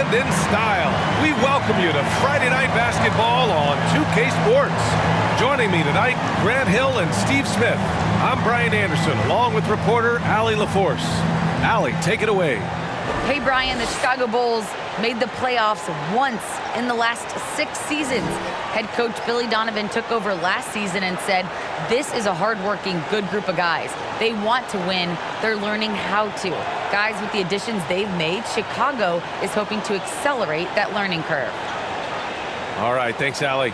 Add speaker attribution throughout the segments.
Speaker 1: and in style. We welcome you to Friday Night Basketball on 2K Sports. Joining me tonight, Grant Hill and Steve Smith. I'm Brian Anderson, along with reporter Allie LaForce. Allie, take it away.
Speaker 2: Hey, Brian, the Chicago Bulls made the playoffs once in the last 6 seasons. Head coach Billy Donovan took over last season and said, this is a hardworking, good group of guys. They want to win. They're learning how to. Guys, with the additions they've made, Chicago is hoping to accelerate that learning curve.
Speaker 1: All right, thanks, Allie.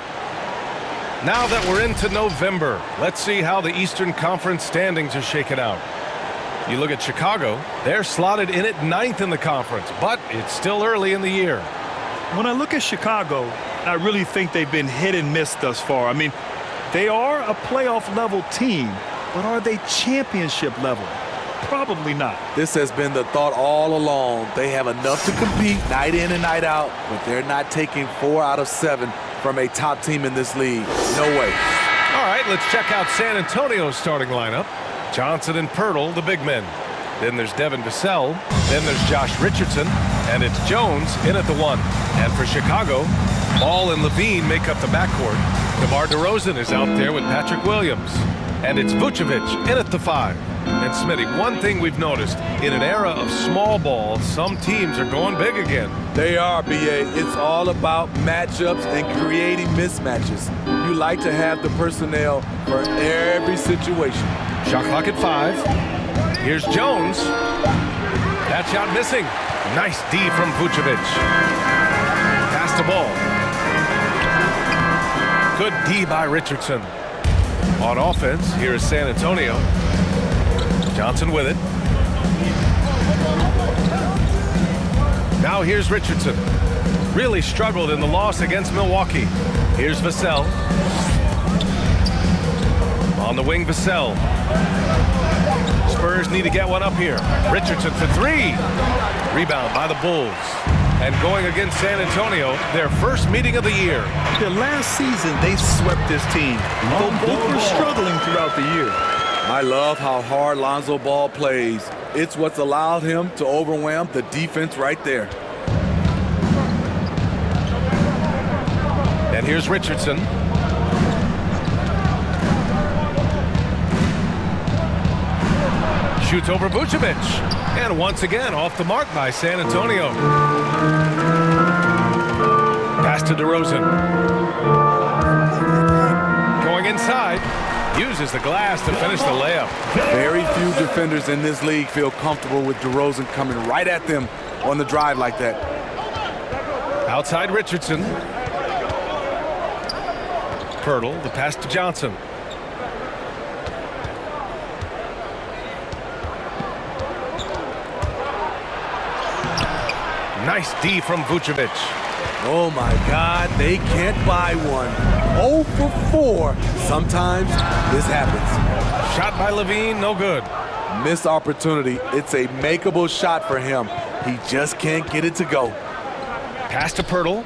Speaker 1: Now that we're into November, let's see how the Eastern Conference standings are shaken out. You look at Chicago, they're slotted in at 9th in the conference, but it's still early in the year.
Speaker 3: When I look at Chicago, I really think they've been hit and miss thus far. I mean, they are a playoff-level team, but are they championship level? Probably not.
Speaker 4: This has been the thought all along. They have enough to compete night in and night out, but they're not taking 4 out of 7 from a top team in this league. No way.
Speaker 1: All right, let's check out San Antonio's starting lineup. Johnson and Pirtle, the big men. Then there's Devin Vassell. Then there's Josh Richardson. And it's Jones in at the 1. And for Chicago, Ball and Levine make up the backcourt. DeMar DeRozan is out there with Patrick Williams. And it's Vucevic in at the 5. And Smitty, one thing we've noticed, in an era of small ball, some teams are going big again.
Speaker 4: They are, BA. It's all about matchups and creating mismatches. You like to have the personnel for every situation.
Speaker 1: Shot clock at 5. Here's Jones. That shot missing. Nice D from Vucevic. Pass the ball. Good D by Richardson. On offense, here is San Antonio. Johnson with it. Now here's Richardson. Really struggled in the loss against Milwaukee. Here's Vassell. On the wing, Vassell. Spurs need to get one up here. Richardson for 3. Rebound by the Bulls. And going against San Antonio, their first meeting of the year.
Speaker 3: The last season, they swept this team, though both were struggling throughout the year.
Speaker 4: I love how hard Lonzo Ball plays. It's what's allowed him to overwhelm the defense right there.
Speaker 1: And here's Richardson. Shoots over Vucevic. And once again, off the mark by San Antonio. Pass to DeRozan. Going inside. Uses the glass to finish the layup.
Speaker 4: Very few defenders in this league feel comfortable with DeRozan coming right at them on the drive like that.
Speaker 1: Outside Richardson. Pirtle, the pass to Johnson. Nice D from Vucevic.
Speaker 4: Oh my God, they can't buy one. 0 for 4. Sometimes this happens.
Speaker 1: Shot by Levine, no good.
Speaker 4: Missed opportunity. It's a makeable shot for him. He just can't get it to go.
Speaker 1: Pass to Pirtle.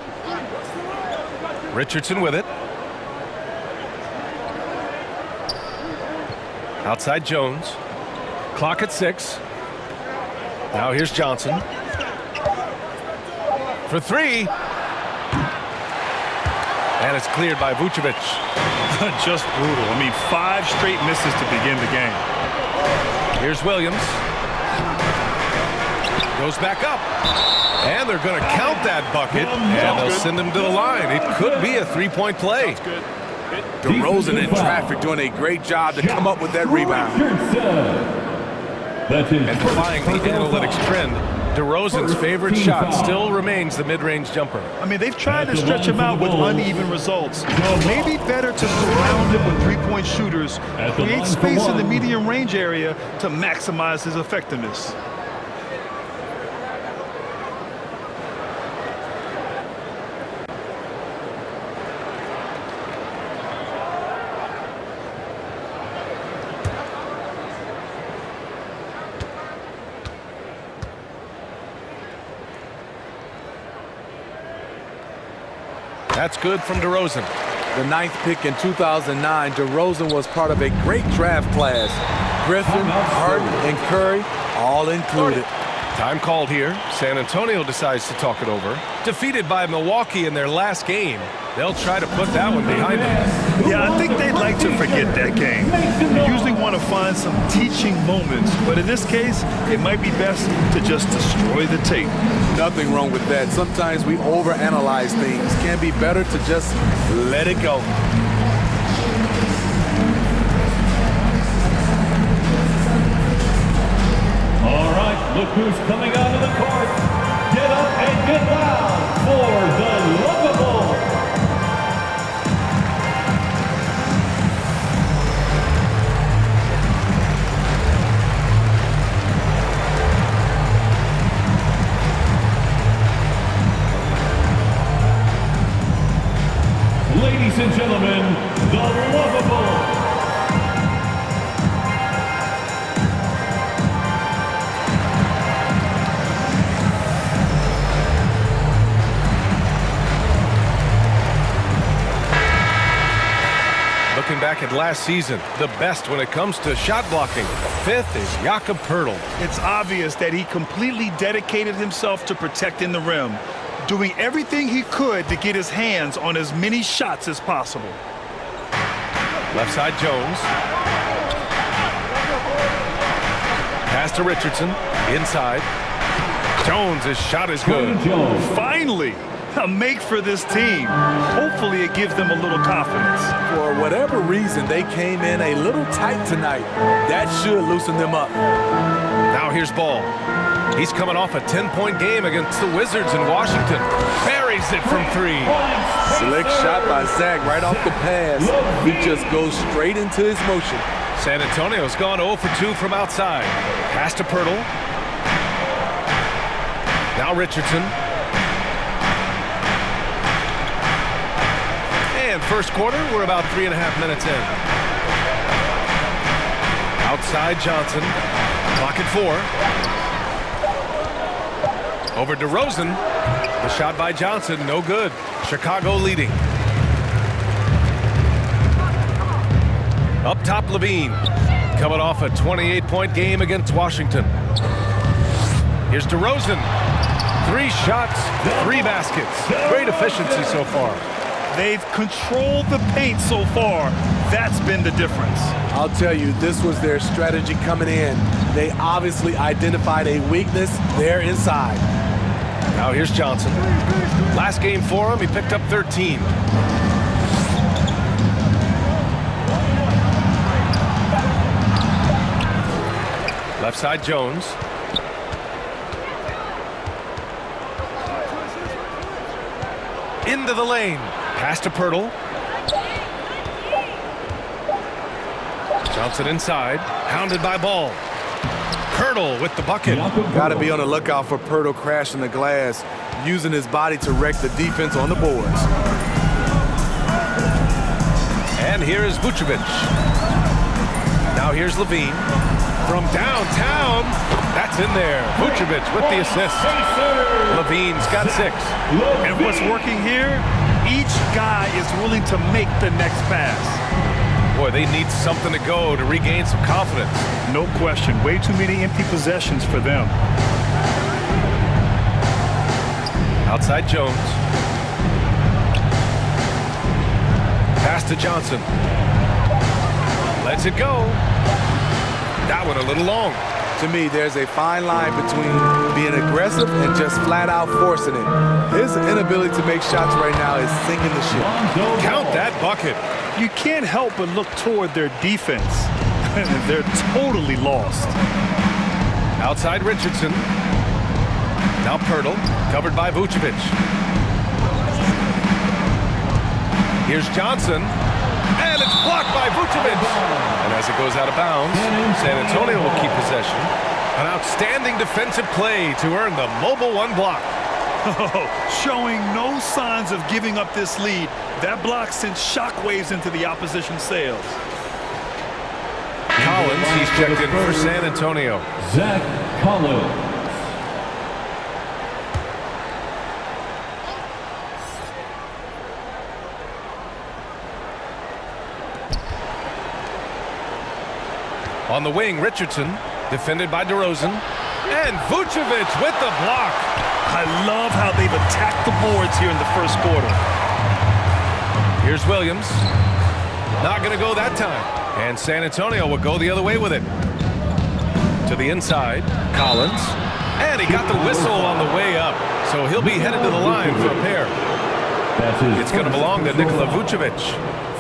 Speaker 1: Richardson with it. Outside Jones. Clock at 6. Now here's Johnson. For 3. And it's cleared by Vucevic.
Speaker 3: Just brutal. I mean, 5 straight misses to begin the game.
Speaker 1: Here's Williams. Goes back up. And they're going to count that bucket. And they'll send him to the line. It could be a 3-point play.
Speaker 4: DeRozan in traffic doing a great job to come up with that rebound.
Speaker 1: And defying the analytics trend, DeRozan's favorite shot still remains the mid-range jumper.
Speaker 3: I mean, they've tried to stretch him out with uneven results. Maybe better to surround him with 3-point shooters, create space in the medium range area to maximize his effectiveness.
Speaker 1: That's good from DeRozan.
Speaker 4: The 9th pick in 2009, DeRozan was part of a great draft class. Griffin, Harden, and Curry all included.
Speaker 1: Time called here. San Antonio decides to talk it over. Defeated by Milwaukee in their last game. They'll try to put that one behind them.
Speaker 3: Yeah, I think they'd like to forget that game. They usually want to find some teaching moments, but in this case, it might be best to just destroy the tape.
Speaker 4: Nothing wrong with that. Sometimes we overanalyze things. Can be better to just let it go.
Speaker 5: All right, look who's coming out of the court. Get up and get loud for the lovable. Ladies and gentlemen, the lovable.
Speaker 1: Looking back at last season, the best when it comes to shot blocking. Fifth is Jakob Poeltl.
Speaker 3: It's obvious that he completely dedicated himself to protecting the rim, doing everything he could to get his hands on as many shots as possible.
Speaker 1: Left side Jones. Pass to Richardson. Inside. Jones' shot is good.
Speaker 3: Finally, a make for this team. Hopefully it gives them a little confidence.
Speaker 4: For whatever reason, they came in a little tight tonight. That should loosen them up.
Speaker 1: Now here's Ball. He's coming off a 10-point game against the Wizards in Washington. Buries it from three.
Speaker 4: Slick shot by Zach right off the pass. He just goes straight into his motion.
Speaker 1: San Antonio's gone 0 for 2 from outside. Pass to Poeltl. Now Richardson. And first quarter, we're about 3.5 minutes in. Outside Johnson. Clock at 4. Over DeRozan. The shot by Johnson, no good. Chicago leading. Up top, Levine. Coming off a 28-point game against Washington. Here's DeRozan. 3 shots, 3 baskets. Great efficiency so far.
Speaker 3: They've controlled the paint so far. That's been the difference.
Speaker 4: I'll tell you, this was their strategy coming in. They obviously identified a weakness there inside.
Speaker 1: Now here's Johnson. Last game for him, he picked up 13. Left side Jones. Into the lane. Pass to Poeltl. Johnson inside. Hounded by Ball. Poeltl with the bucket.
Speaker 4: Got to be on the lookout for Poeltl crashing the glass, using his body to wreck the defense on the boards.
Speaker 1: And here is Vucevic. Now here's Levine. From downtown, that's in there. Vucevic with the assist. Levine's got 6.
Speaker 3: And what's working here? Each guy is willing to make the next pass.
Speaker 1: Boy, they need something to go to regain some confidence.
Speaker 3: No question. Way too many empty possessions for them.
Speaker 1: Outside Jones. Pass to Johnson. Lets it go. That one a little long.
Speaker 4: To me, there's a fine line between being aggressive and just flat out forcing it. His inability to make shots right now is sinking the ship.
Speaker 1: Count that bucket.
Speaker 3: You can't help but look toward their defense. They're totally lost.
Speaker 1: Outside Richardson. Now Poeltl, covered by Vucevic. Here's Johnson. And it's blocked by Vucevic. And as it goes out of bounds, San Antonio will keep possession. An outstanding defensive play to earn the mobile 1 block.
Speaker 3: Showing no signs of giving up this lead. That block sent shockwaves into the opposition sails.
Speaker 1: Collins, he's checked in for San Antonio.
Speaker 5: Zach Collins.
Speaker 1: On the wing, Richardson, defended by DeRozan. And Vucevic with the block.
Speaker 3: I love how they've attacked the boards here in the first quarter.
Speaker 1: Here's Williams. Not going to go that time. And San Antonio will go the other way with it. To the inside, Collins. And he got the whistle on the way up. So he'll be headed to the line for a pair. It's going to belong to Nikola Vucevic.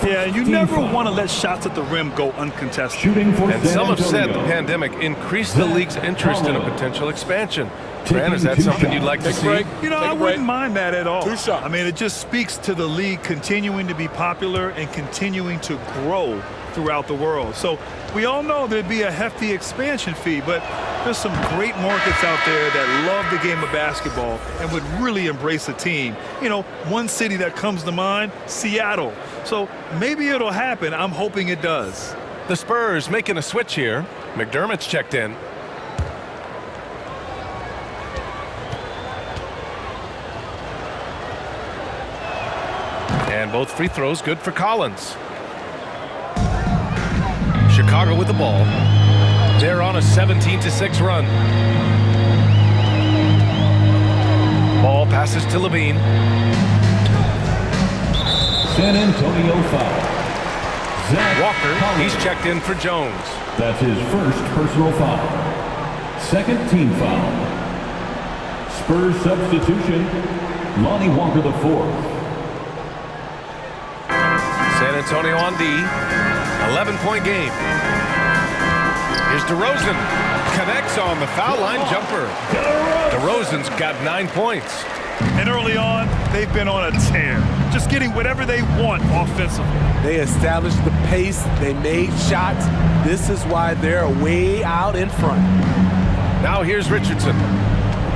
Speaker 3: Yeah, you never want to let shots at the rim go uncontested.
Speaker 1: And some have said the pandemic increased the league's interest in a potential expansion. Grant, is that something you'd like to see?
Speaker 3: You know, I wouldn't mind that at all. I mean, it just speaks to the league continuing to be popular and continuing to grow throughout the world. So we all know there'd be a hefty expansion fee, but there's some great markets out there that love the game of basketball and would really embrace a team. You know, one city that comes to mind, Seattle. So maybe it'll happen. I'm hoping it does.
Speaker 1: The Spurs making a switch here. McDermott's checked in. And both free throws good for Collins. Chicago with the ball. They're on a 17-6 run. Ball passes to Levine.
Speaker 5: San Antonio foul.
Speaker 1: Walker,
Speaker 5: Collins.
Speaker 1: he's checked in for Jones.
Speaker 5: That's his first personal foul. Second team foul. Spurs substitution. Lonnie Walker the fourth.
Speaker 1: San Antonio on D. 11-point game. Here's DeRozan. Connects on the foul line jumper. DeRozan's got 9 points.
Speaker 3: And early on, they've been on a tear. Just getting whatever they want offensively.
Speaker 4: They established the pace. They made shots. This is why they're way out in front.
Speaker 1: Now here's Richardson.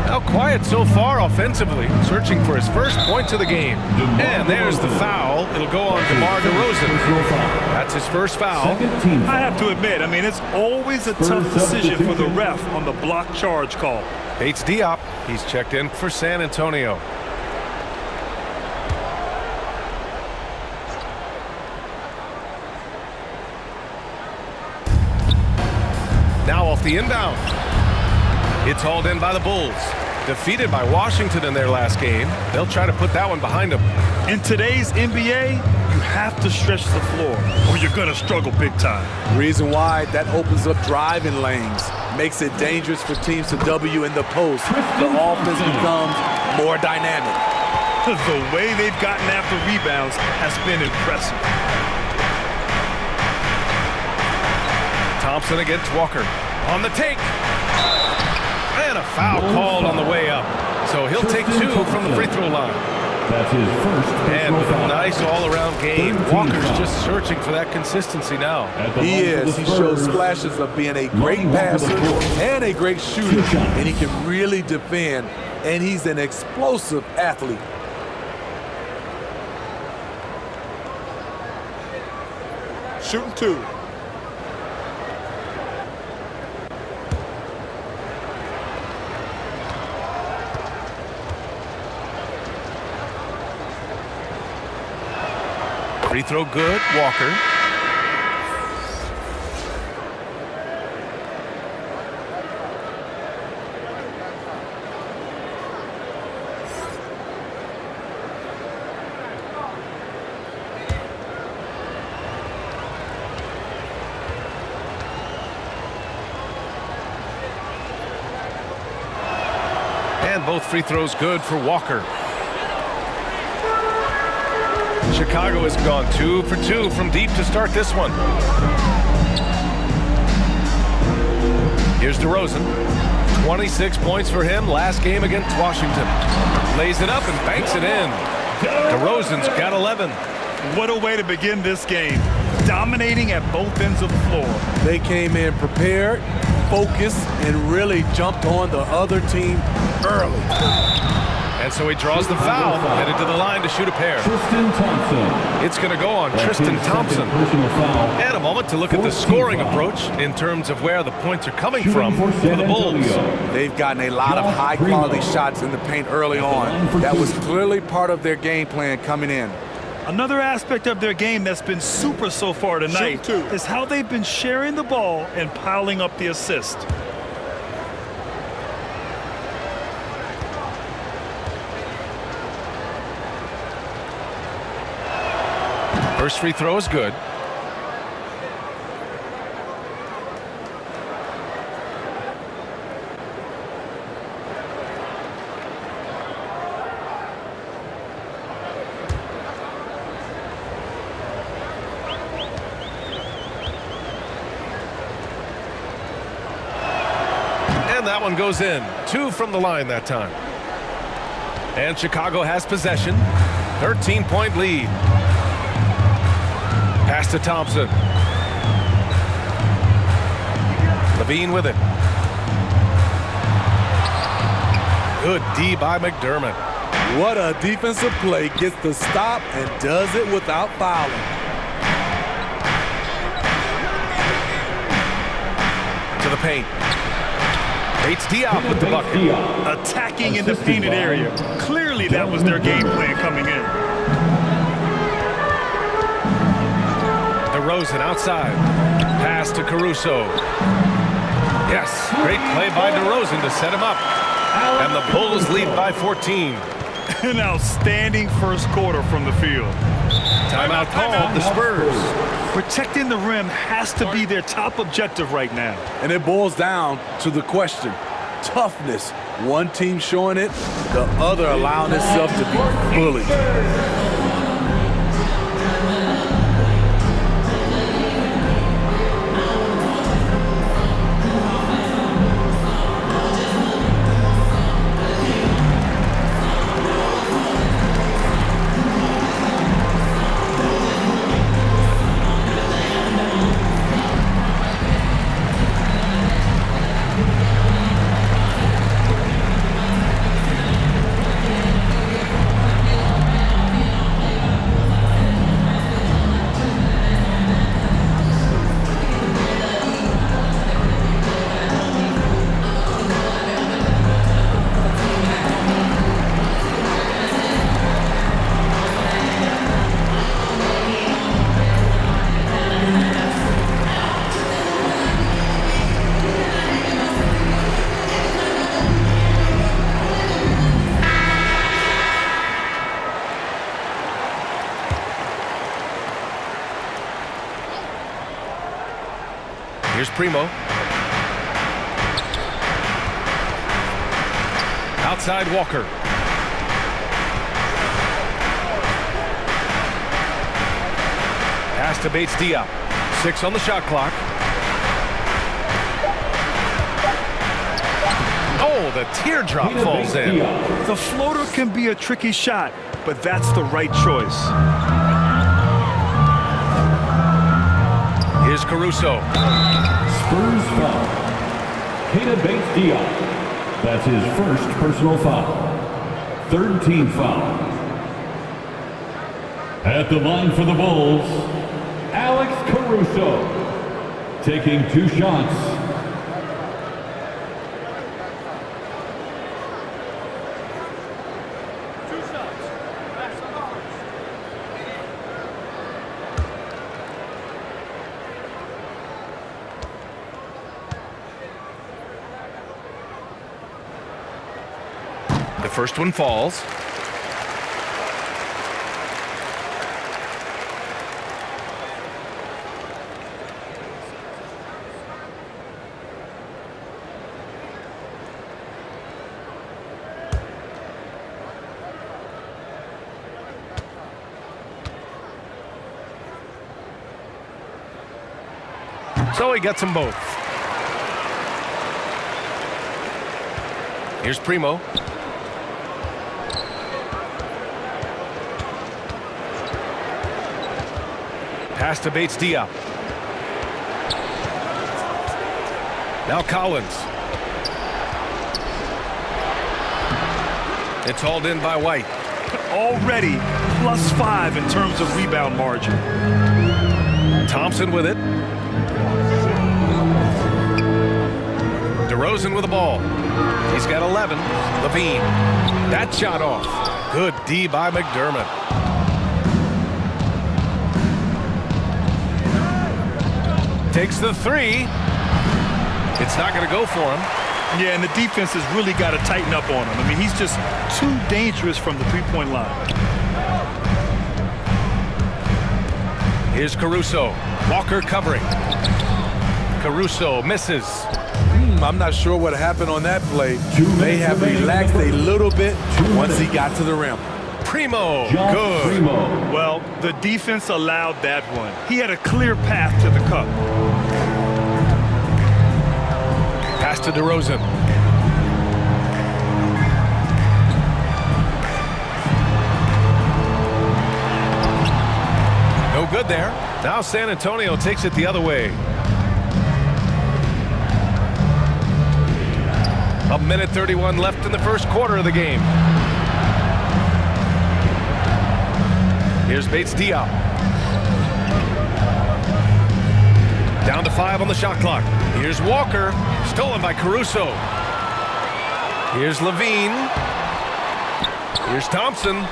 Speaker 1: Now quiet so far offensively, searching for his first points of the game. And there's the foul. It'll go on DeMar DeRozan. That's his first foul.
Speaker 3: I have to admit, I mean, it's always a tough decision for the ref on the block charge call.
Speaker 1: Bates Diop, he's checked in for San Antonio. Now off the inbound. It's hauled in by the Bulls. Defeated by Washington in their last game. They'll try to put that one behind them.
Speaker 3: In today's NBA, you have to stretch the floor or you're going to struggle big time.
Speaker 4: Reason why, that opens up driving lanes. Makes it dangerous for teams to W in the post. The offense becomes more dynamic.
Speaker 3: The way they've gotten after rebounds has been impressive.
Speaker 1: Thompson against Walker. On the take. And a foul called on the way up. So he'll take 2 from the free throw line.
Speaker 5: That's his first.
Speaker 1: And with a nice all-around game, Walker's just searching for that consistency now.
Speaker 4: He is. He shows flashes of being a great passer and a great shooter. And he can really defend. And he's an explosive athlete. Shooting 2.
Speaker 1: Free throw good, Walker. And both free throws good for Walker. Chicago has gone 2 for 2 from deep to start this one. Here's DeRozan. 26 points for him last game against Washington. Lays it up and banks it in. DeRozan's got 11.
Speaker 3: What a way to begin this game. Dominating at both ends of the floor.
Speaker 4: They came in prepared, focused, and really jumped on the other team early.
Speaker 1: And so he draws the foul, headed to the line to shoot a pair.
Speaker 5: Tristan Thompson.
Speaker 1: It's going to go on Tristan Thompson. And a moment to look at the scoring approach in terms of where the points are coming from for the Bulls.
Speaker 4: They've gotten a lot of high-quality shots in the paint early on. That was clearly part of their game plan coming in.
Speaker 3: Another aspect of their game that's been super so far tonight is how they've been sharing the ball and piling up the assist.
Speaker 1: First free throw is good. And that one goes in. 2 from the line that time. And Chicago has possession. 13-point lead. Pass to Thompson. Levine with it. Good D by McDermott.
Speaker 4: What a defensive play. Gets the stop and does it without fouling.
Speaker 1: To the paint. Bates Diop with the bucket.
Speaker 3: Attacking in the painted area. Clearly that was their game plan coming in.
Speaker 1: DeRozan outside. Pass to Caruso. Yes, great play by DeRozan to set him up. And the Bulls lead by 14.
Speaker 3: An outstanding first quarter from the field.
Speaker 1: Timeout called, the Spurs.
Speaker 3: Protecting the rim has to be their top objective right now.
Speaker 4: And it boils down to the question. Toughness. One team showing it, the other allowing itself to be bullied.
Speaker 1: Here's Primo. Outside Walker. Pass to Bates Diop. 6 on the shot clock. Oh, the teardrop falls in.
Speaker 3: The floater can be a tricky shot, but that's the right choice.
Speaker 1: Here's Caruso.
Speaker 5: Spurs foul. Keita Bates Diop. That's his first personal foul. Third team foul. At the line for the Bulls, Alex Caruso. Taking 2 shots.
Speaker 1: The first one falls. So he gets them both. Here's Primo. Pass to Bates Diop. Now Collins. It's hauled in by White.
Speaker 3: Already +5 in terms of rebound margin.
Speaker 1: Thompson with it. DeRozan with the ball. He's got 11. Levine. That shot off. Good D by McDermott. Takes the 3. It's not going to go for him.
Speaker 3: Yeah, and the defense has really got to tighten up on him. I mean, he's just too dangerous from the three-point line.
Speaker 1: Here's Caruso. Walker covering. Caruso misses.
Speaker 4: I'm not sure what happened on that play. They have relaxed a little bit once he got to the rim.
Speaker 1: Primo, good.
Speaker 3: Well, the defense allowed that one. He had a clear path to the cup.
Speaker 1: Pass to DeRozan. No good there. Now San Antonio takes it the other way. A minute 31 left in the first quarter of the game. Here's Bates Diop. Down to 5 on the shot clock. Here's Walker. Stolen by Caruso. Here's Levine. Here's Thompson.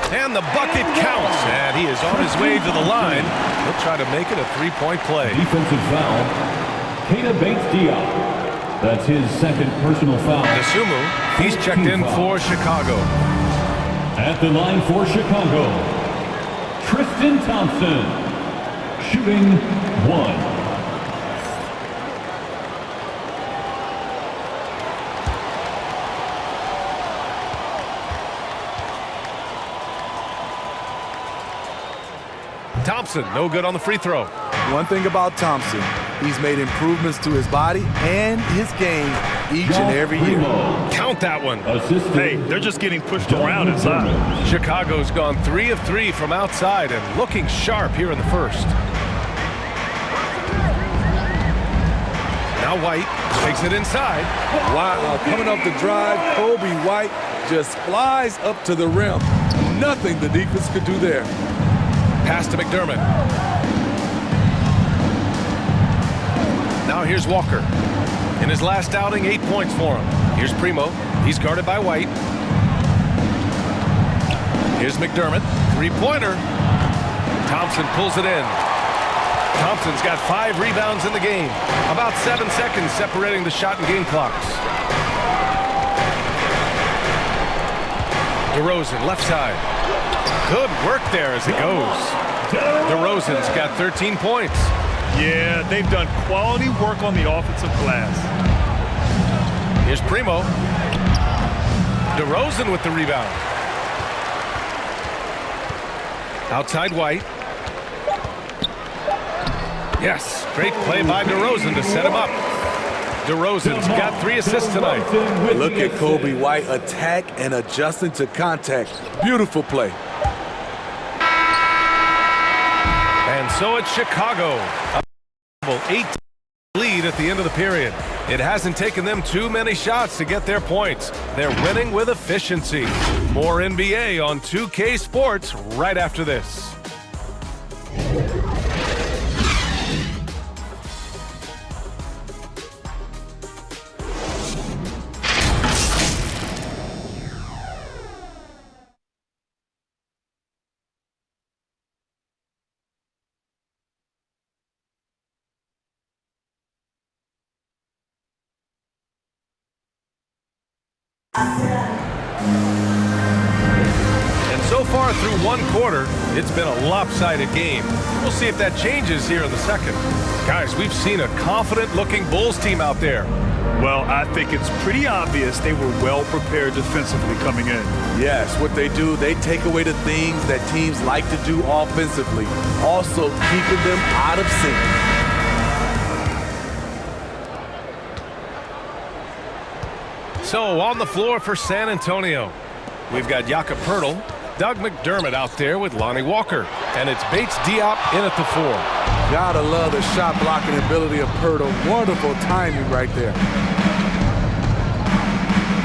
Speaker 1: And the bucket counts. And he is on his way to the line. He'll try to make it a three-point play.
Speaker 5: Defensive foul. Keita Bates Diop. That's his second personal foul.
Speaker 1: Nasumu, he's checked in for Chicago.
Speaker 5: At the line for Chicago, Tristan Thompson, shooting 1.
Speaker 1: Thompson, no good on the free throw.
Speaker 4: One thing about Thompson, he's made improvements to his body and his game each and every year.
Speaker 1: Count that one.
Speaker 3: Hey, they're just getting pushed around inside.
Speaker 1: Chicago's gone 3 of 3 from outside and looking sharp here in the first. Now White takes it inside.
Speaker 4: Wow, coming off the drive, Kobe White just flies up to the rim. Nothing the defense could do there.
Speaker 1: Pass to McDermott. Now here's Walker. In his last outing, 8 points for him. Here's Primo. He's guarded by White. Here's McDermott. Three-pointer. Thompson pulls it in. Thompson's got 5 rebounds in the game. About 7 seconds separating the shot and game clocks. DeRozan, left side. Good work there as it goes. DeRozan's got 13 points.
Speaker 3: Yeah, they've done quality work on the offensive glass.
Speaker 1: Here's Primo. DeRozan with the rebound. Outside White. Yes, great play by DeRozan to set him up. DeRozan's got 3 assists tonight.
Speaker 4: Look at Kobe White attack and adjusting to contact. Beautiful play.
Speaker 1: And so it's Chicago. A 8 lead at the end of the period. It hasn't taken them too many shots to get their points. They're winning with efficiency. More NBA on 2K Sports right after this. And so far through one quarter, it's been a lopsided game. We'll see if that changes here in the second. Guys, we've seen a confident-looking Bulls team out there.
Speaker 3: Well, I think it's pretty obvious they were well prepared defensively coming in.
Speaker 4: Yes, what they do, they take away the things that teams like to do offensively, also keeping them out of sync.
Speaker 1: So on the floor for San Antonio, we've got Jakob Poeltl, Doug McDermott out there with Lonnie Walker, and it's Bates Diop in at the 4.
Speaker 4: Gotta love the shot blocking ability of Poeltl. Wonderful timing right there.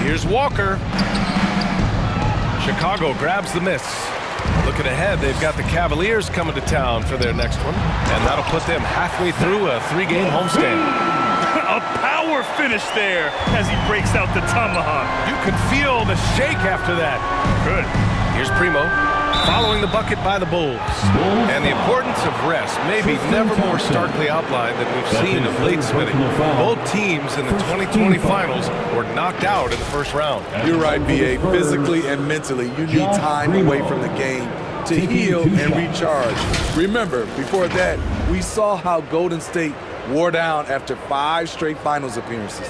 Speaker 1: Here's Walker. Chicago grabs the miss. Looking ahead, they've got the Cavaliers coming to town for their next one, and that'll put them halfway through a 3-game homestand.
Speaker 3: A power finish there as he breaks out the tomahawk.
Speaker 1: You can feel the shake after that.
Speaker 3: Good.
Speaker 1: Here's Primo, following the bucket by the Bulls. And the importance of rest may be never more starkly outlined than we've seen of late, Smitty. Both teams in the 2020 finals were knocked out in the first round.
Speaker 4: You're right, B.A. Physically and mentally, you need time away from the game to heal and recharge. Remember, before that, we saw how Golden State wore down after 5 straight finals appearances.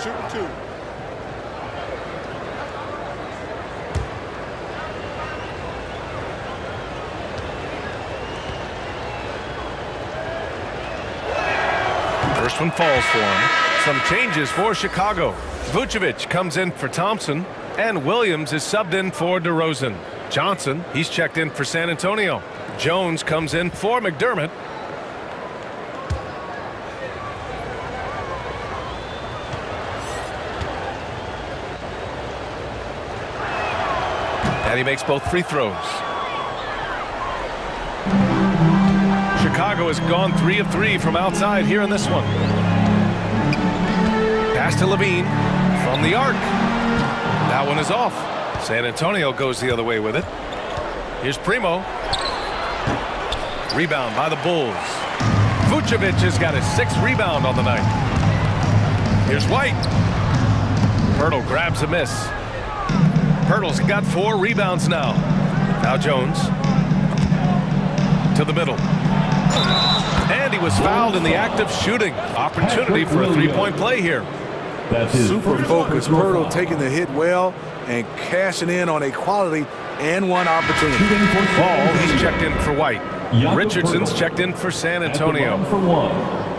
Speaker 3: Shooting 2.
Speaker 1: First one falls for him. Some changes for Chicago. Vucevic comes in for Thompson, and Williams is subbed in for DeRozan. Johnson, he's checked in for San Antonio. Jones comes in for McDermott. And he makes both free throws. Chicago has gone 3 of 3 from outside here in this one. Pass to Levine from the arc. That one is off. San Antonio goes the other way with it. Here's Primo. Rebound by the Bulls. Vucevic has got his 6th rebound on the night. Here's White. Pirtle grabs a miss. Pirtle's got 4 rebounds now. Now Jones to the middle. And he was fouled in the act of shooting. Opportunity for a 3-point play here.
Speaker 5: That's his
Speaker 4: Super
Speaker 5: first
Speaker 4: focused.
Speaker 5: personal
Speaker 4: Pirtle
Speaker 5: foul.
Speaker 4: taking the hit well and cashing in on a quality and 1 opportunity.
Speaker 5: Shooting for
Speaker 1: Ball,
Speaker 5: San
Speaker 1: he's
Speaker 5: Antonio.
Speaker 1: checked in for White.
Speaker 5: Jakob
Speaker 1: Richardson's
Speaker 5: Pirtle.
Speaker 1: checked in for San
Speaker 5: At the
Speaker 1: Antonio.
Speaker 5: line for 1.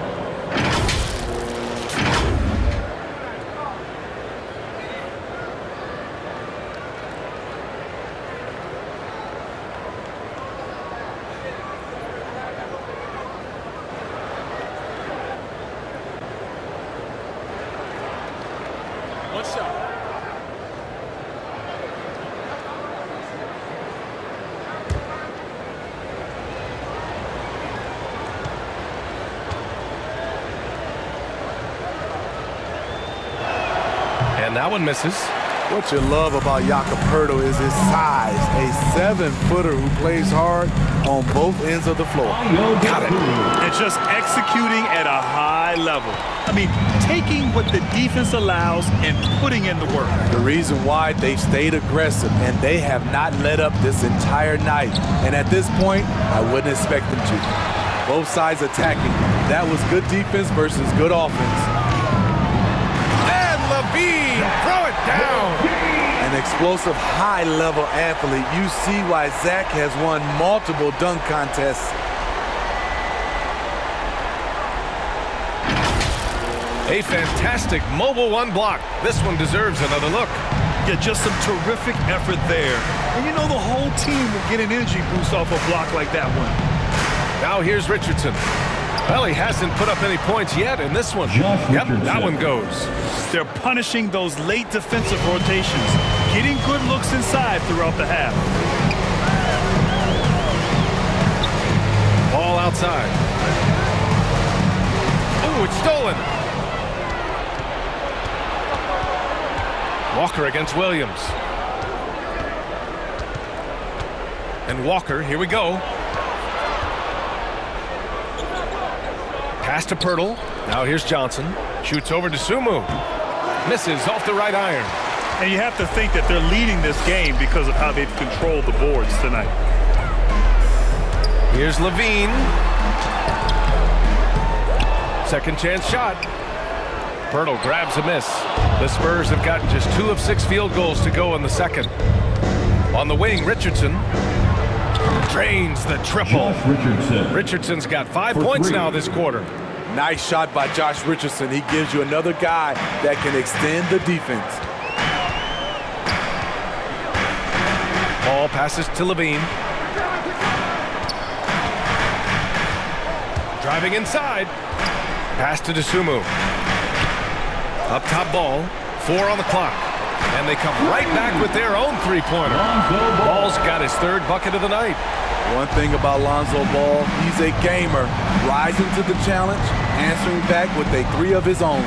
Speaker 3: One shot.
Speaker 1: And that one misses.
Speaker 4: What you love about Jakob Pirtle is his size. A 7-footer who plays hard on both ends of the floor.
Speaker 3: Got it. And just executing at a high level. I mean, taking what the defense allows and putting in the work.
Speaker 4: The reason why they've stayed aggressive and they have not let up this entire night. And at this point, I wouldn't expect them to. Both sides attacking. That was good defense versus good offense.
Speaker 1: And Levine, throw it down.
Speaker 4: An explosive high-level athlete. You see why Zach has won multiple dunk contests.
Speaker 1: A fantastic mobile 1 block. This one deserves another look.
Speaker 3: Yeah, just some terrific effort there. And you know the whole team will get an energy boost off a block like that one.
Speaker 1: Now here's Richardson. Well, he hasn't put up any points yet in this one.
Speaker 5: Josh
Speaker 1: Yep, that
Speaker 5: Richardson.
Speaker 1: one goes.
Speaker 3: They're punishing those late defensive rotations, getting good looks inside throughout the half.
Speaker 1: Ball outside. Oh, it's stolen. Walker against Williams. And Walker, here we go. Pass to Pirtle. Now here's Johnson. Shoots over to Sumu. Misses off the right iron.
Speaker 3: And you have to think that they're leading this game because of how they've controlled the boards tonight.
Speaker 1: Here's Levine. Second chance shot. Pirtle grabs a miss. The Spurs have gotten just 2 of 6 field goals to go in the second. On the wing, Richardson drains the triple.
Speaker 5: Josh Richardson.
Speaker 1: Richardson's got 5
Speaker 5: For
Speaker 1: points
Speaker 5: 3.
Speaker 1: now this quarter.
Speaker 4: Nice shot by Josh Richardson. He gives you another guy that can extend the defense.
Speaker 1: Ball passes to Levine. Driving inside. Pass to Dosunmu. Up top ball. 4 on the clock. And they come right back with their own 3-pointer.
Speaker 5: Lonzo Ball.
Speaker 1: Ball's got his 3rd bucket of the night.
Speaker 4: One thing about Lonzo Ball, he's a gamer. Rising to the challenge, answering back with a 3 of his own.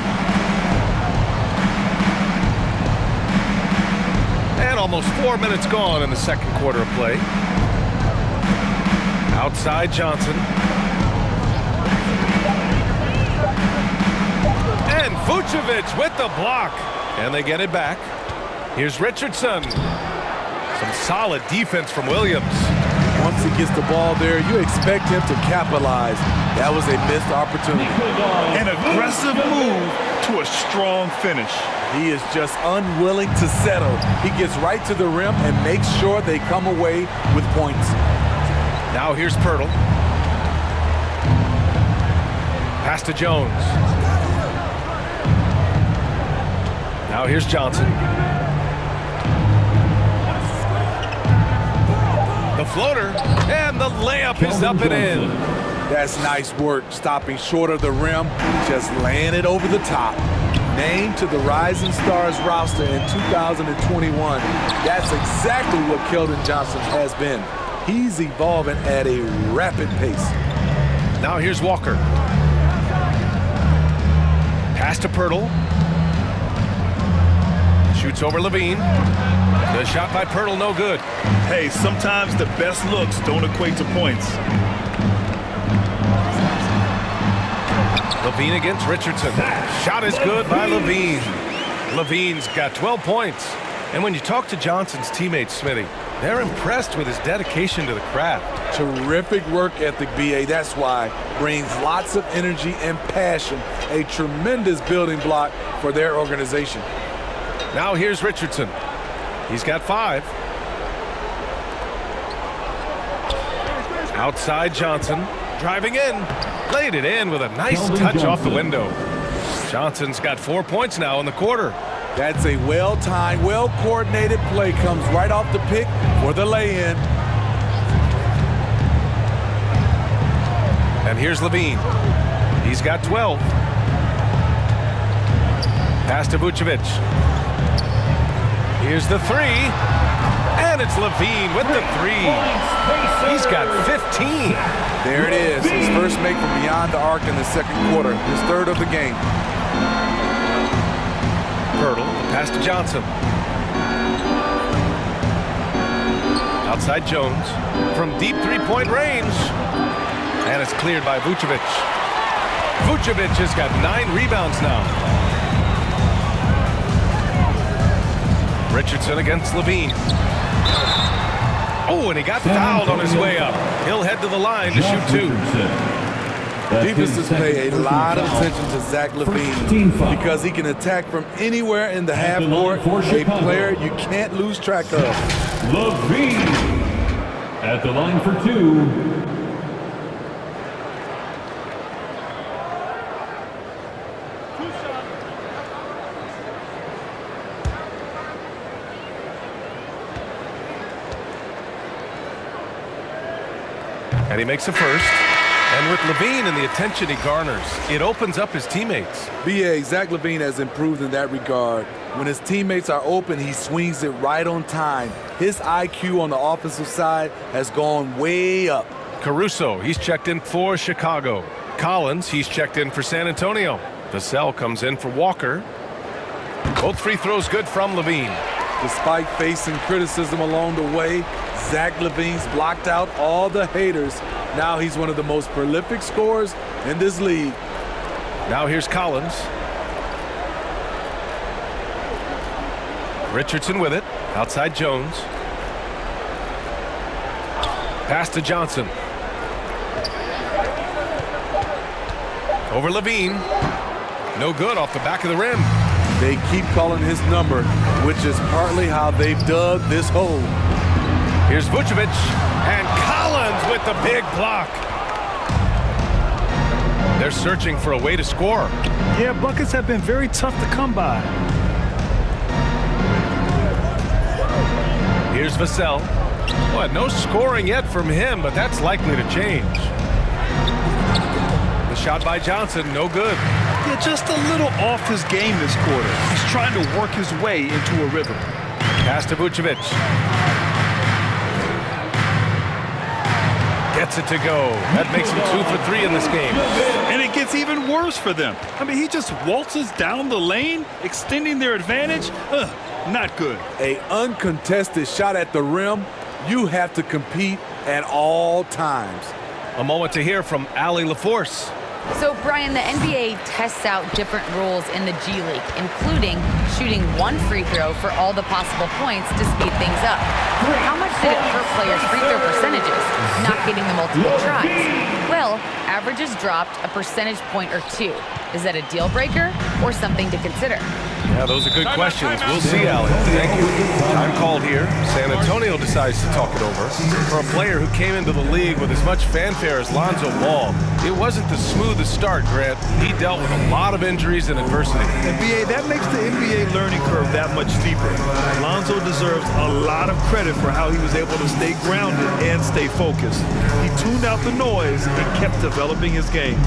Speaker 1: And almost 4 minutes gone in the second quarter of play. Outside Johnson. And Vucevic with the block. And they get it back. Here's Richardson. Some solid defense from Williams.
Speaker 4: Once he gets the ball there, you expect him to capitalize. That was a missed opportunity.
Speaker 3: An aggressive move to a strong finish.
Speaker 4: He is just unwilling to settle. He gets right to the rim and makes sure they come away with points.
Speaker 1: Now here's Pirtle. Pass to Jones. Now here's Johnson. The floater, and the layup is up and in.
Speaker 4: That's nice work, stopping short of the rim, just laying it over the top. Named to the Rising Stars roster in 2021. That's exactly what Keldon Johnson has been. He's evolving at a rapid pace.
Speaker 1: Now here's Walker. Pass to Pirtle. Shoots over Levine. The shot by Pirtle, no good.
Speaker 3: Hey, sometimes the best looks don't equate to points.
Speaker 1: Levine against Richardson. Shot is good by Levine. Levine's got 12 points. And when you talk to Johnson's teammates, Smitty, they're impressed with his dedication to the craft.
Speaker 4: Terrific work ethic, BA. That's why. Brings lots of energy and passion. A tremendous building block for their organization.
Speaker 1: Now here's Richardson. He's got 5. Outside Johnson. Driving in. Laid it in with a nice touch off the window. Johnson's got 4 points now in the quarter.
Speaker 4: That's a well-timed, well-coordinated play. Comes right off the pick for the lay-in.
Speaker 1: And here's Levine. He's got 12. Pass to Vucevic. Here's the 3. And it's Levine with the 3. He's got 15.
Speaker 4: There it is. His first make from beyond the arc in the second quarter. His third of the game.
Speaker 1: Pirtle, pass to Johnson. Outside Jones. From deep three-point range. And it's cleared by Vucevic. Vucevic has got 9 rebounds now. Richardson against Levine. Oh, and he got fouled on his way up. He'll head to the line to shoot 2.
Speaker 4: Defenses pay a lot of attention to Zach Levine because he can attack from anywhere in the half court. A player you can't lose track of.
Speaker 5: Levine at the line for 2.
Speaker 1: And he makes a first. And with Levine and the attention he garners, it opens up his teammates.
Speaker 4: BA, Zach Levine has improved in that regard. When his teammates are open, he swings it right on time. His IQ on the offensive side has gone way up.
Speaker 1: Caruso, he's checked in for Chicago. Collins, he's checked in for San Antonio. Vassell comes in for Walker. Both free throws good from Levine.
Speaker 4: Despite facing criticism along the way, Zach Levine's blocked out all the haters. Now he's one of the most prolific scorers in this league.
Speaker 1: Now here's Collins. Richardson with it. Outside Jones. Pass to Johnson. Over Levine. No good off the back of the rim.
Speaker 4: They keep calling his number, which is partly how they've dug this hole.
Speaker 1: Here's Vucevic, and Collins with the big block. They're searching for a way to score.
Speaker 3: Yeah, buckets have been very tough to come by.
Speaker 1: Here's Vassell. Well, no scoring yet from him, but that's likely to change. The shot by Johnson, no good.
Speaker 3: Yeah, just a little off his game this quarter. He's trying to work his way into a rhythm.
Speaker 1: Pass to Vucevic. Gets it to go. That makes him 2 for 3 in this game.
Speaker 3: And it gets even worse for them. I mean, he just waltzes down the lane, extending their advantage. Not good.
Speaker 4: An uncontested shot at the rim. You have to compete at all times.
Speaker 1: A moment to hear from Allie LaForce.
Speaker 2: So, Brian, the NBA tests out different rules in the G League, including shooting one free throw for all the possible points to speed things up. How much did it hurt players' free throw percentages, not getting the multiple tries? Well, averages dropped a percentage point or two. Is that a deal breaker or something to consider?
Speaker 1: Yeah, those are good questions. We'll see, Alex. Thank you. Time called here. San Antonio decides to talk it over. For a player who came into the league with as much fanfare as Lonzo Ball, it wasn't the smoothest start, Grant. He dealt with a lot of injuries and adversity.
Speaker 3: And BA, that makes the NBA learning curve that much steeper. Lonzo deserves a lot of credit for how he was able to stay grounded and stay focused. He tuned out the noise and kept developing his game.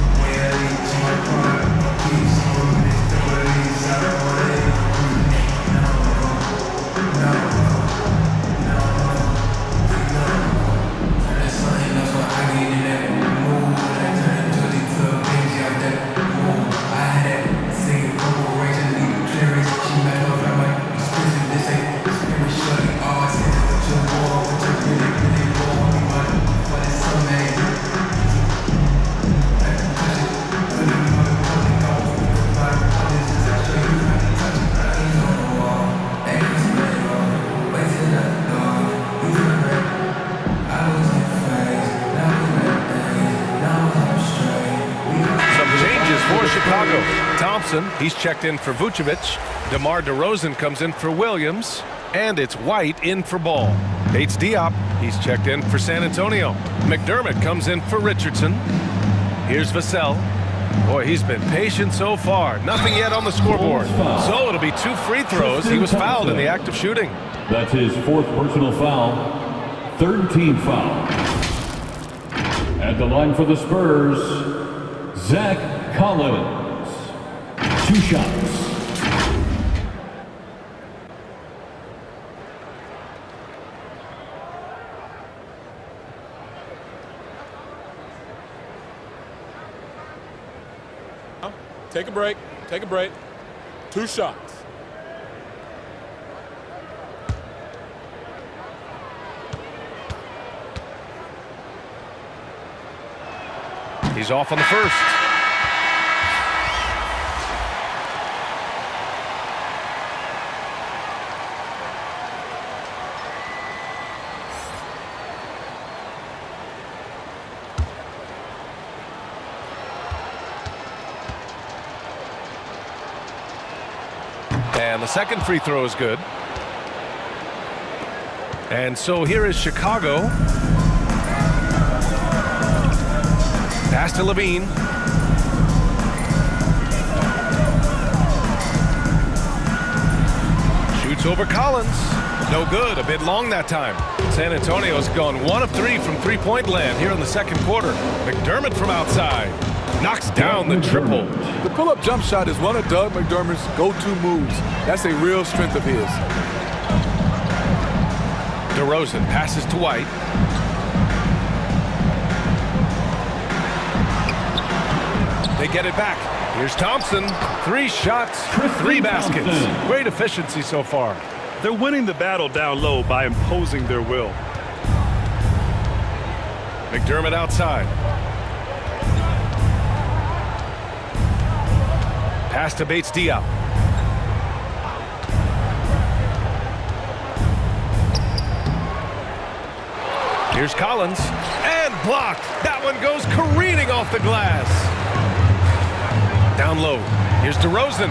Speaker 1: He's checked in for Vucevic. DeMar DeRozan comes in for Williams. And it's White in for Ball. Bates Diop, he's checked in for San Antonio. McDermott comes in for Richardson. Here's Vassell. Boy, he's been patient so far. Nothing yet on the scoreboard. So it'll be 2 free throws. He was fouled in the act of shooting.
Speaker 5: That's his 4th personal foul. 3rd team foul. At the line for the Spurs, Zach Collins. 2 shots.
Speaker 4: Take a break. Take a break. 2 shots.
Speaker 1: He's off on the first. And the second free throw is good. And so here is Chicago. Pass to Levine. Shoots over Collins. No good. A bit long that time. San Antonio's gone 1 of 3 from three-point land here in the second quarter. McDermott from outside. Knocks down the triple.
Speaker 4: The pull-up jump shot is one of Doug McDermott's go-to moves. That's a real strength of his.
Speaker 1: DeRozan passes to White. They get it back. Here's Thompson. 3 shots, 3 baskets. Great efficiency so far.
Speaker 3: They're winning the battle down low by imposing their will.
Speaker 1: McDermott outside. Pass to Bates Diop. Here's Collins. And blocked. That one goes careening off the glass. Down low. Here's DeRozan.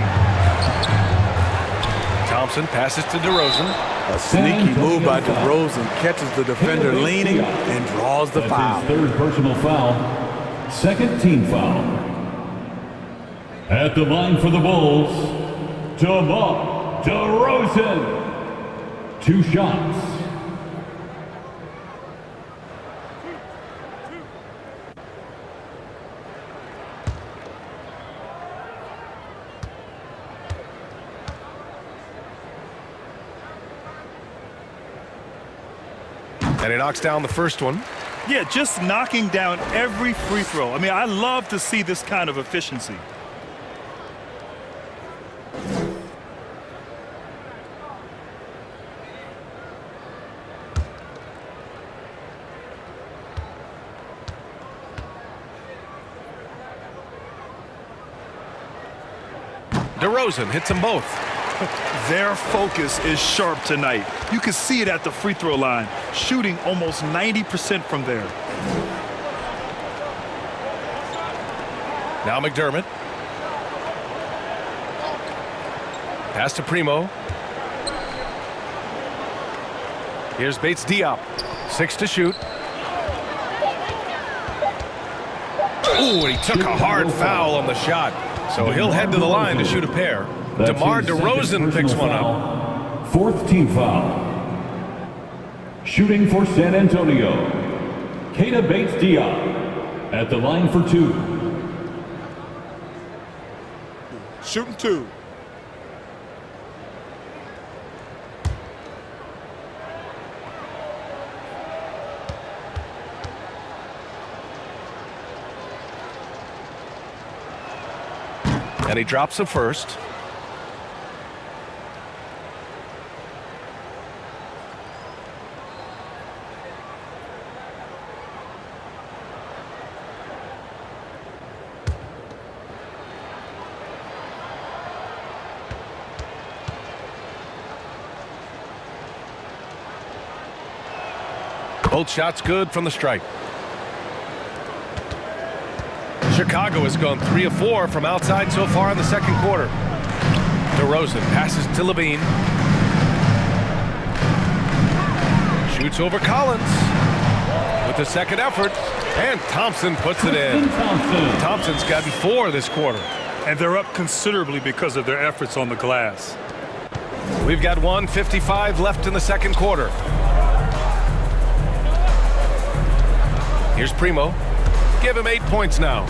Speaker 1: Thompson passes to DeRozan.
Speaker 4: A sneaky move by DeRozan. Catches the defender leaning and draws the foul.
Speaker 5: That's his 3rd personal foul. 2nd team foul. At the line for the Bulls, DeMar DeRozan. 2 shots.
Speaker 1: And he knocks down the first one.
Speaker 3: Yeah, just knocking down every free throw. I mean, I love to see this kind of efficiency.
Speaker 1: DeRozan hits them both.
Speaker 3: Their focus is sharp tonight. You can see it at the free throw line, shooting almost 90% from there.
Speaker 1: Now McDermott. Pass to Primo. Here's Bates Diop. 6 to shoot. Ooh, and he took a hard foul on the shot. So he'll head to the line to shoot a pair. DeMar DeRozan picks one up.
Speaker 5: 4th team foul. Shooting for San Antonio, Keita Bates-Diop at the line for 2.
Speaker 4: Shooting 2.
Speaker 1: And he drops the first. Both shots good from the stripe. Chicago has gone 3 of 4 from outside so far in the second quarter. DeRozan passes to Levine. Shoots over Collins with the second effort. And Thompson puts it in. Thompson's gotten 4 this quarter.
Speaker 3: And they're up considerably because of their efforts on the glass.
Speaker 1: We've got 1:55 left in the second quarter. Here's Primo. Give him 8 points now.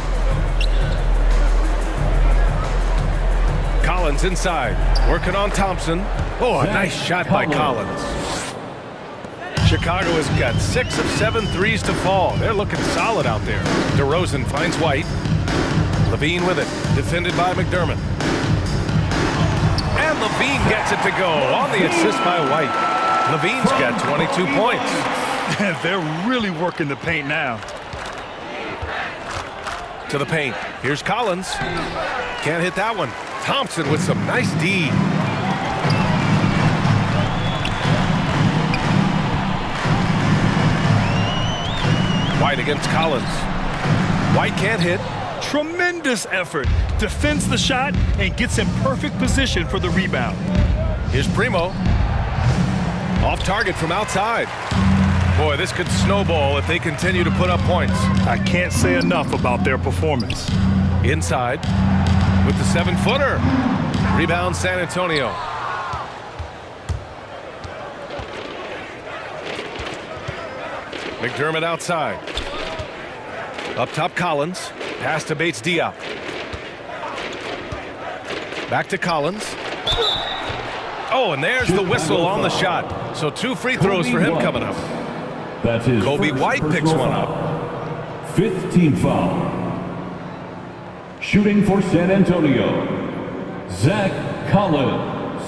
Speaker 1: Collins inside, working on Thompson. Oh, a nice shot by Collins. Chicago has got 6 of 7 threes to fall. They're looking solid out there. DeRozan finds White. Levine with it, defended by McDermott. And Levine gets it to go on the assist by White. Levine's got 22 points.
Speaker 3: They're really working the paint now.
Speaker 1: To the paint. Here's Collins. Can't hit that one. Thompson with some nice D. White against Collins. White can't hit.
Speaker 3: Tremendous effort. Defends the shot and gets in perfect position for the rebound.
Speaker 1: Here's Primo. Off target from outside. Boy, this could snowball if they continue to put up points.
Speaker 3: I can't say enough about their performance.
Speaker 1: Inside with the 7-footer. Rebound San Antonio. McDermott outside. Up top Collins. Pass to Bates Diop. Back to Collins. Oh, and there's the whistle on the shot. So 2 free throws for him coming up.
Speaker 5: That's his
Speaker 1: Kobe White picks one up.
Speaker 5: 5th team foul. Shooting for San Antonio, Zach Collins,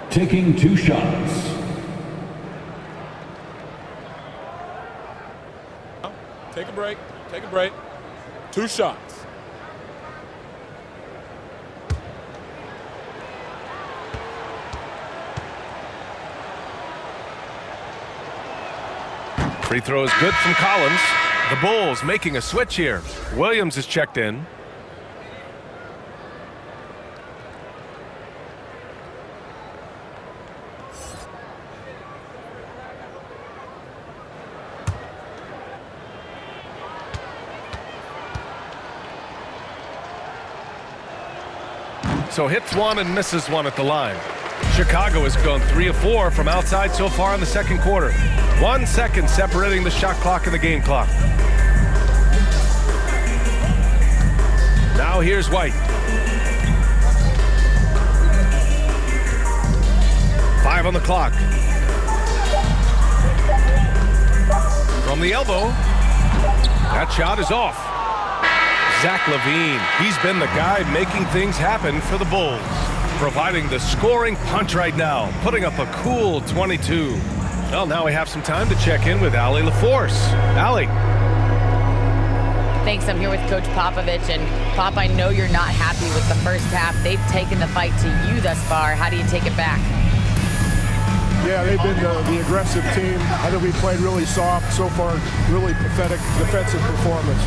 Speaker 5: taking 2 shots.
Speaker 4: Take a break. Take a break. 2 shots.
Speaker 1: Free throw is good from Collins. The Bulls making a switch here. Williams is checked in. So hits 1 and misses 1 at the line. Chicago has gone 3 of 4 from outside so far in the second quarter. 1 second separating the shot clock and the game clock. Now here's White. 5 on the clock. From the elbow. That shot is off. Zach LaVine, he's been the guy making things happen for the Bulls. Providing the scoring punch right now, putting up a cool 22. Well, now we have some time to check in with Allie LaForce. Allie.
Speaker 2: Thanks. I'm here with Coach Popovich. And Pop, I know you're not happy with the first half. They've taken the fight to you thus far. How do you take it back?
Speaker 6: Yeah, they've been the aggressive team. I think we played really soft so far. Really pathetic defensive performance.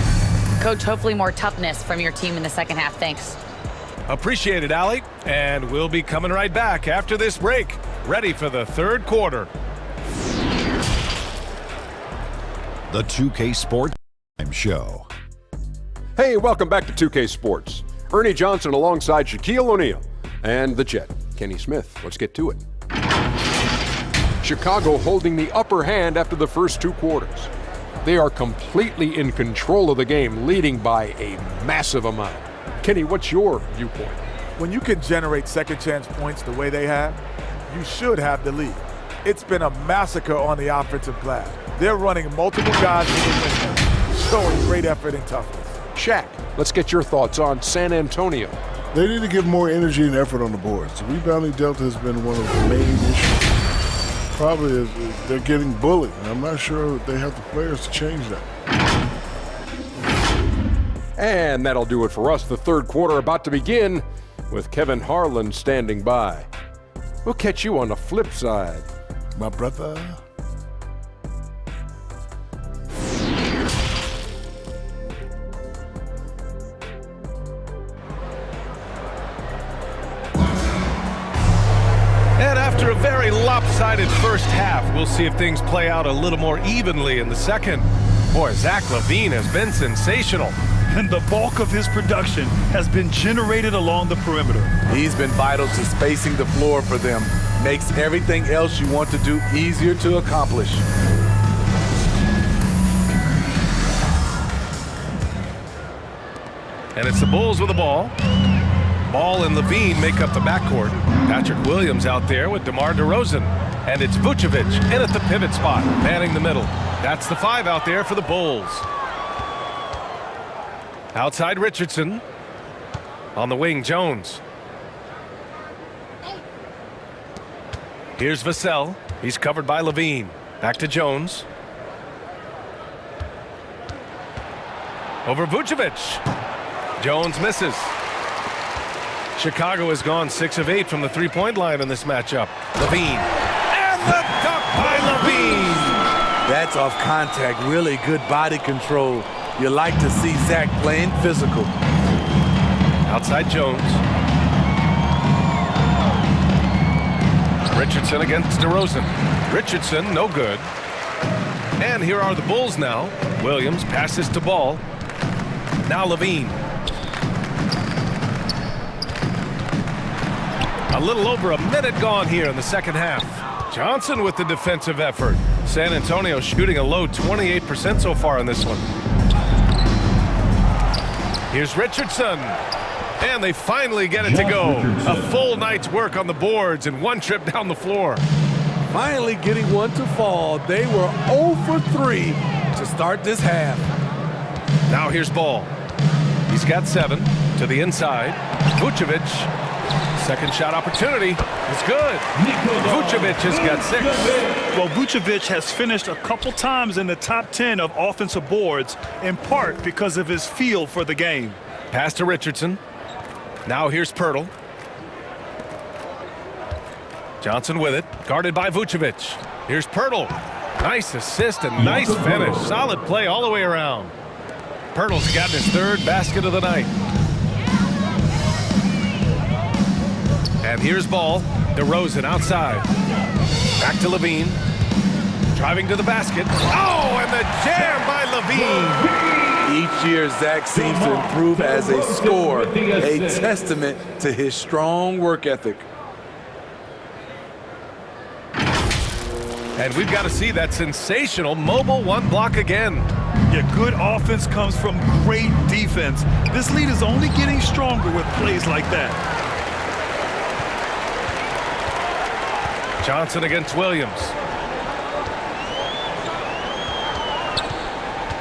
Speaker 2: Coach, hopefully more toughness from your team in the second half. Thanks.
Speaker 1: Appreciate it, Allie. And we'll be coming right back after this break. Ready for the third quarter.
Speaker 7: The 2K Sports Show.
Speaker 8: Hey, welcome back to 2K Sports. Ernie Johnson alongside Shaquille O'Neal and the Jet, Kenny Smith. Let's get to it. Chicago holding the upper hand after the first two quarters. They are completely in control of the game, leading by a massive amount. Kenny, what's your viewpoint?
Speaker 6: When you can generate second chance points the way they have, you should have the lead. It's been a massacre on the offensive glass. They're running multiple guys to the window, showing great effort and toughness.
Speaker 8: Shaq, let's get your thoughts on San Antonio.
Speaker 9: They need to give more energy and effort on the boards. The rebounding delta has been one of the main issues. Probably they're getting bullied, and I'm not sure they have the players to change that.
Speaker 8: And that'll do it for us. The third quarter about to begin with Kevin Harlan standing by. We'll catch you on the flip side.
Speaker 9: My brother.
Speaker 1: And after a very lopsided first half, we'll see if things play out a little more evenly in the second. Boy, Zach LaVine has been sensational.
Speaker 3: And the bulk of his production has been generated along the perimeter.
Speaker 4: He's been vital to spacing the floor for them. Makes everything else you want to do easier to accomplish.
Speaker 1: And it's the Bulls with the ball. Ball and LaVine make up the backcourt. Patrick Williams out there with DeMar DeRozan. And it's Vucevic in at the pivot spot, manning the middle. That's the 5 out there for the Bulls. Outside Richardson. On the wing, Jones. Here's Vassell. He's covered by LaVine. Back to Jones. Over Vucevic. Jones misses. Chicago has gone 6 of 8 from the three-point line in this matchup. LaVine. And the dunk by LaVine.
Speaker 4: That's off contact. Really good body control. You like to see Zach playing physical.
Speaker 1: Outside Jones. Richardson against DeRozan. Richardson, no good. And here are the Bulls now. Williams passes to Ball. Now LaVine. A little over a minute gone here in the second half. Johnson with the defensive effort. San Antonio shooting a low 28% so far in this one. Here's Richardson. And they finally get it to go. A full night's work on the boards and one trip down the floor.
Speaker 4: Finally getting one to fall. They were 0 for 3 to start this half.
Speaker 1: Now here's Ball. He's got 7 to the inside. Vucevic. Second shot opportunity. It's good. Vucevic has got 6.
Speaker 3: Well, Vucevic has finished a couple times in the top 10 of offensive boards, in part because of his feel for the game.
Speaker 1: Pass to Richardson. Now here's Pirtle. Johnson with it. Guarded by Vucevic. Here's Pirtle. Nice assist and nice finish. Solid play all the way around. Pirtle's gotten his 3rd basket of the night. And here's Ball. DeRozan outside. Back to LaVine. Driving to the basket. Oh, and the jam by LaVine.
Speaker 4: Each year, Zach seems to improve as a scorer, a testament to his strong work ethic.
Speaker 1: And we've got to see that sensational mobile one block again.
Speaker 3: Yeah, good offense comes from great defense. This lead is only getting stronger with plays like that.
Speaker 1: Johnson against Williams.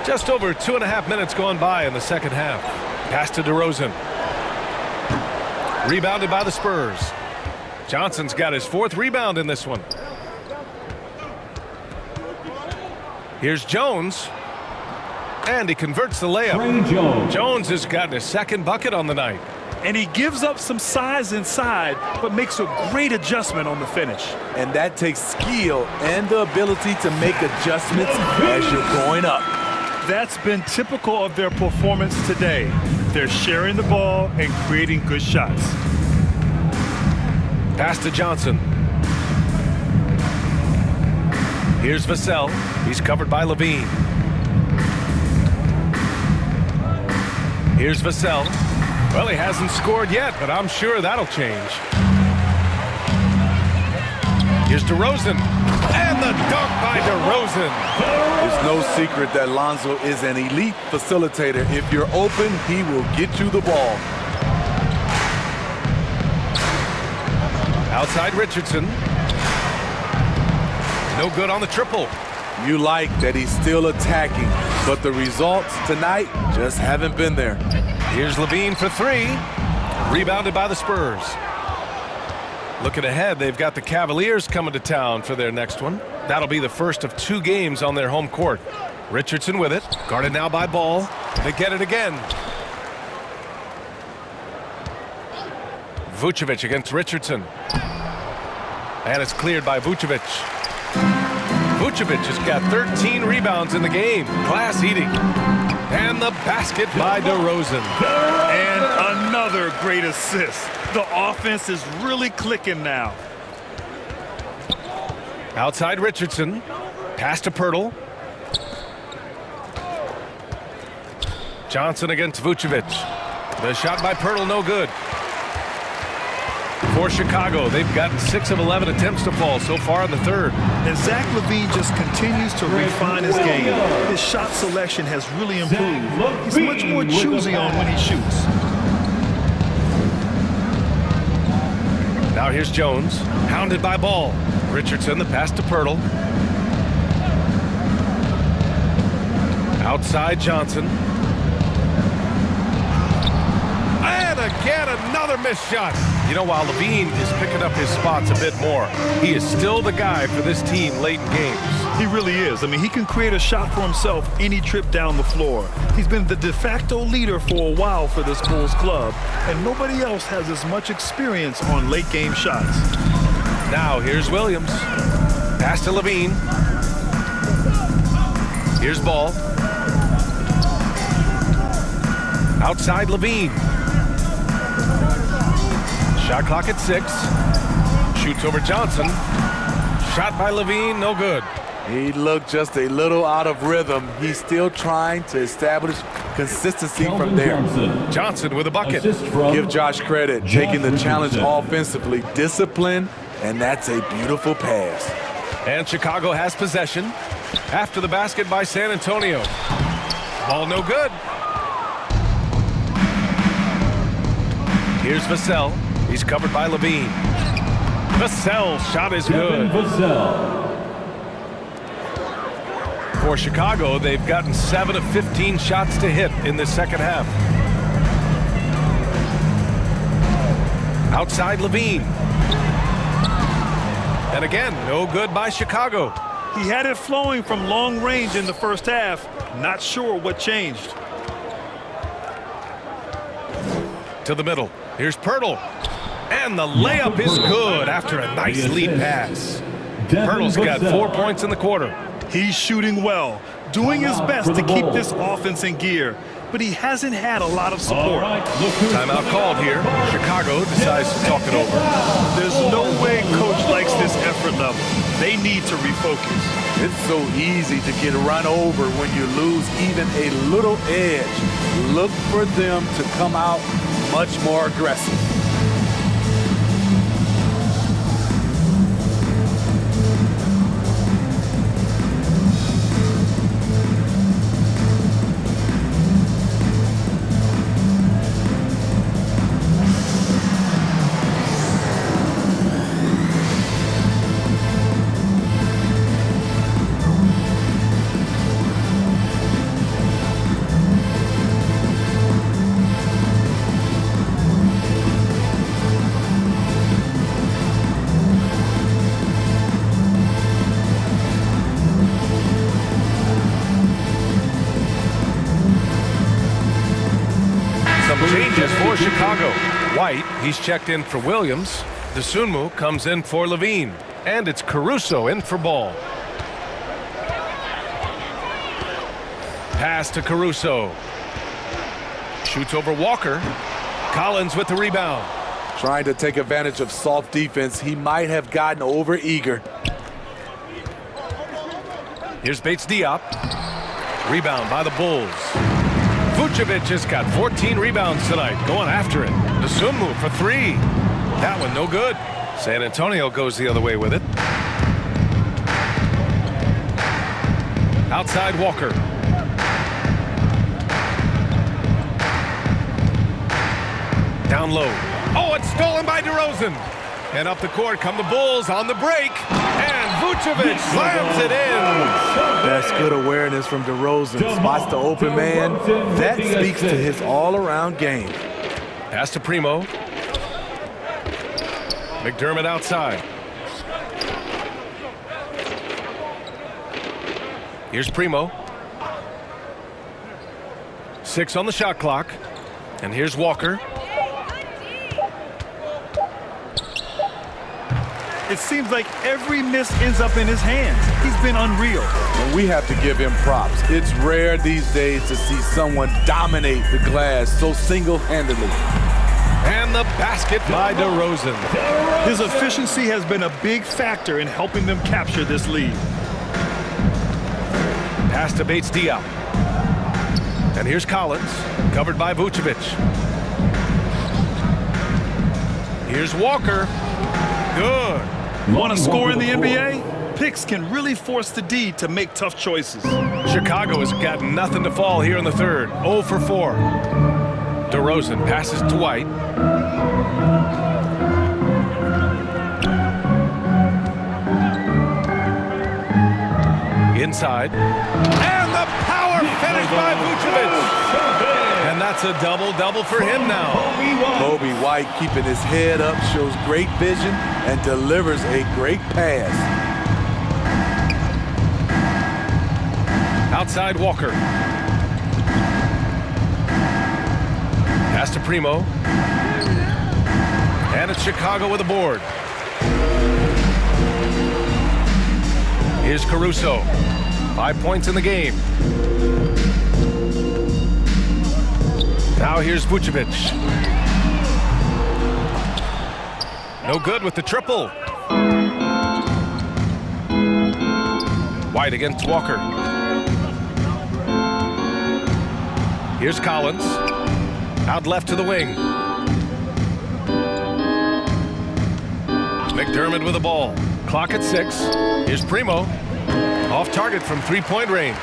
Speaker 1: Just over 2.5 minutes gone by in the second half. Pass to DeRozan. Rebounded by the Spurs. Johnson's got his 4th rebound in this one. Here's Jones. And he converts the layup. Jones has gotten his second bucket on the night.
Speaker 3: And he gives up some size inside, but makes a great adjustment on the finish.
Speaker 4: And that takes skill and the ability to make adjustments as you're going up.
Speaker 3: That's been typical of their performance today. They're sharing the ball and creating good shots.
Speaker 1: Pass to Johnson. Here's Vassell. He's covered by Levine. Here's Vassell. Well, he hasn't scored yet, but I'm sure that'll change. Here's DeRozan. And the dunk by DeRozan.
Speaker 4: It's no secret that Lonzo is an elite facilitator. If you're open, he will get you the ball.
Speaker 1: Outside Richardson. No good on the triple.
Speaker 4: You like that he's still attacking, but the results tonight just haven't been there.
Speaker 1: Here's Levine for three. Rebounded by the Spurs. Looking ahead, they've got the Cavaliers coming to town for their next one. That'll be the first of 2 games on their home court. Richardson with it. Guarded now by Ball. They get it again. Vucevic against Richardson. And it's cleared by Vucevic. Vucevic has got 13 rebounds in the game. Class eating. And the basket by DeRozan.
Speaker 3: And another great assist. The offense is really clicking now.
Speaker 1: Outside Richardson. Pass to Pirtle. Johnson against Vucevic. The shot by Pirtle, no good. For Chicago, they've gotten 6 of 11 attempts to fall so far in the third.
Speaker 3: And Zach LaVine just continues to refine his game. His shot selection has really improved. He's much more choosy on when he shoots.
Speaker 1: Now here's Jones, hounded by Ball. Richardson, the pass to Pirtle. Outside Johnson. And again, another missed shot. You know, while Levine is picking up his spots a bit more, he is still the guy for this team late in games.
Speaker 3: He really is. I mean, he can create a shot for himself any trip down the floor. He's been the de facto leader for a while for this Bulls club, and nobody else has as much experience on late game shots.
Speaker 1: Now here's Williams. Pass to Levine. Here's Ball. Outside Levine. Shot clock at 6. Shoots over Johnson. Shot by Levine, no good.
Speaker 4: He looked just a little out of rhythm. He's still trying to establish consistency from there.
Speaker 1: Johnson with a bucket.
Speaker 4: Give Josh credit, taking the challenge offensively. Discipline, and that's a beautiful pass.
Speaker 1: And Chicago has possession after the basket by San Antonio. Ball no good. Here's Vassell. He's covered by Levine. Vassell's shot is good. For Chicago, they've gotten 7 of 15 shots to hit in the second half. Outside Levine. And again, no good by Chicago.
Speaker 3: He had it flowing from long range in the first half. Not sure what changed.
Speaker 1: To the middle. Here's Pirtle. And the layup is good after a nice lead pass. Pirtle's got 4 points in the quarter.
Speaker 3: He's shooting well, doing his best to keep this offense in gear, but he hasn't had a lot of support.
Speaker 1: Timeout called here. Chicago decides to talk it over.
Speaker 3: There's no way coach likes this effort level. They need to refocus.
Speaker 4: It's so easy to get run over when you lose even a little edge. Look for them to come out much more aggressive.
Speaker 1: Chicago. White, he's checked in for Williams. Dosunmu comes in for Levine. And it's Caruso in for Ball. Pass to Caruso. Shoots over Walker. Collins with the rebound.
Speaker 4: Trying to take advantage of soft defense. He might have gotten over eager.
Speaker 1: Here's Bates Diop. Rebound by the Bulls. Vucevic has got 14 rebounds tonight, going after it. Dosunmu for three. That one no good. San Antonio goes the other way with it. Outside Walker. Down low. Oh, it's stolen by DeRozan. And up the court come the Bulls on the break. And Vucevic slams it in.
Speaker 4: That's good awareness from DeRozan. Spots the open man. That speaks to his all-around game.
Speaker 1: Pass to Primo. McDermott outside. Here's Primo. 6 on the shot clock. And here's Walker.
Speaker 3: It seems like every miss ends up in his hands. He's been unreal.
Speaker 4: And we have to give him props. It's rare these days to see someone dominate the glass so single-handedly.
Speaker 1: And the basket by DeRozan.
Speaker 3: His efficiency has been a big factor in helping them capture this lead.
Speaker 1: Pass to Bates Diop. And here's Collins, covered by Vucevic. Here's Walker. Good.
Speaker 3: Want to score in the NBA? Picks can really force the D to make tough choices.
Speaker 1: Chicago has got nothing to fall here in the third. 0 for 4. DeRozan passes to White. Inside. And the power finish by Vucevic. And that's a double-double for him now.
Speaker 4: Kobe White keeping his head up, shows great vision, and delivers a great pass.
Speaker 1: Outside Walker. Pass to Primo. And it's Chicago with a board. Here's Caruso. 5 points in the game. Now here's Vucevic. No good with the triple. White against Walker. Here's Collins. Out left to the wing. McDermott with the ball. Clock at 6. Here's Primo. Off target from three-point range.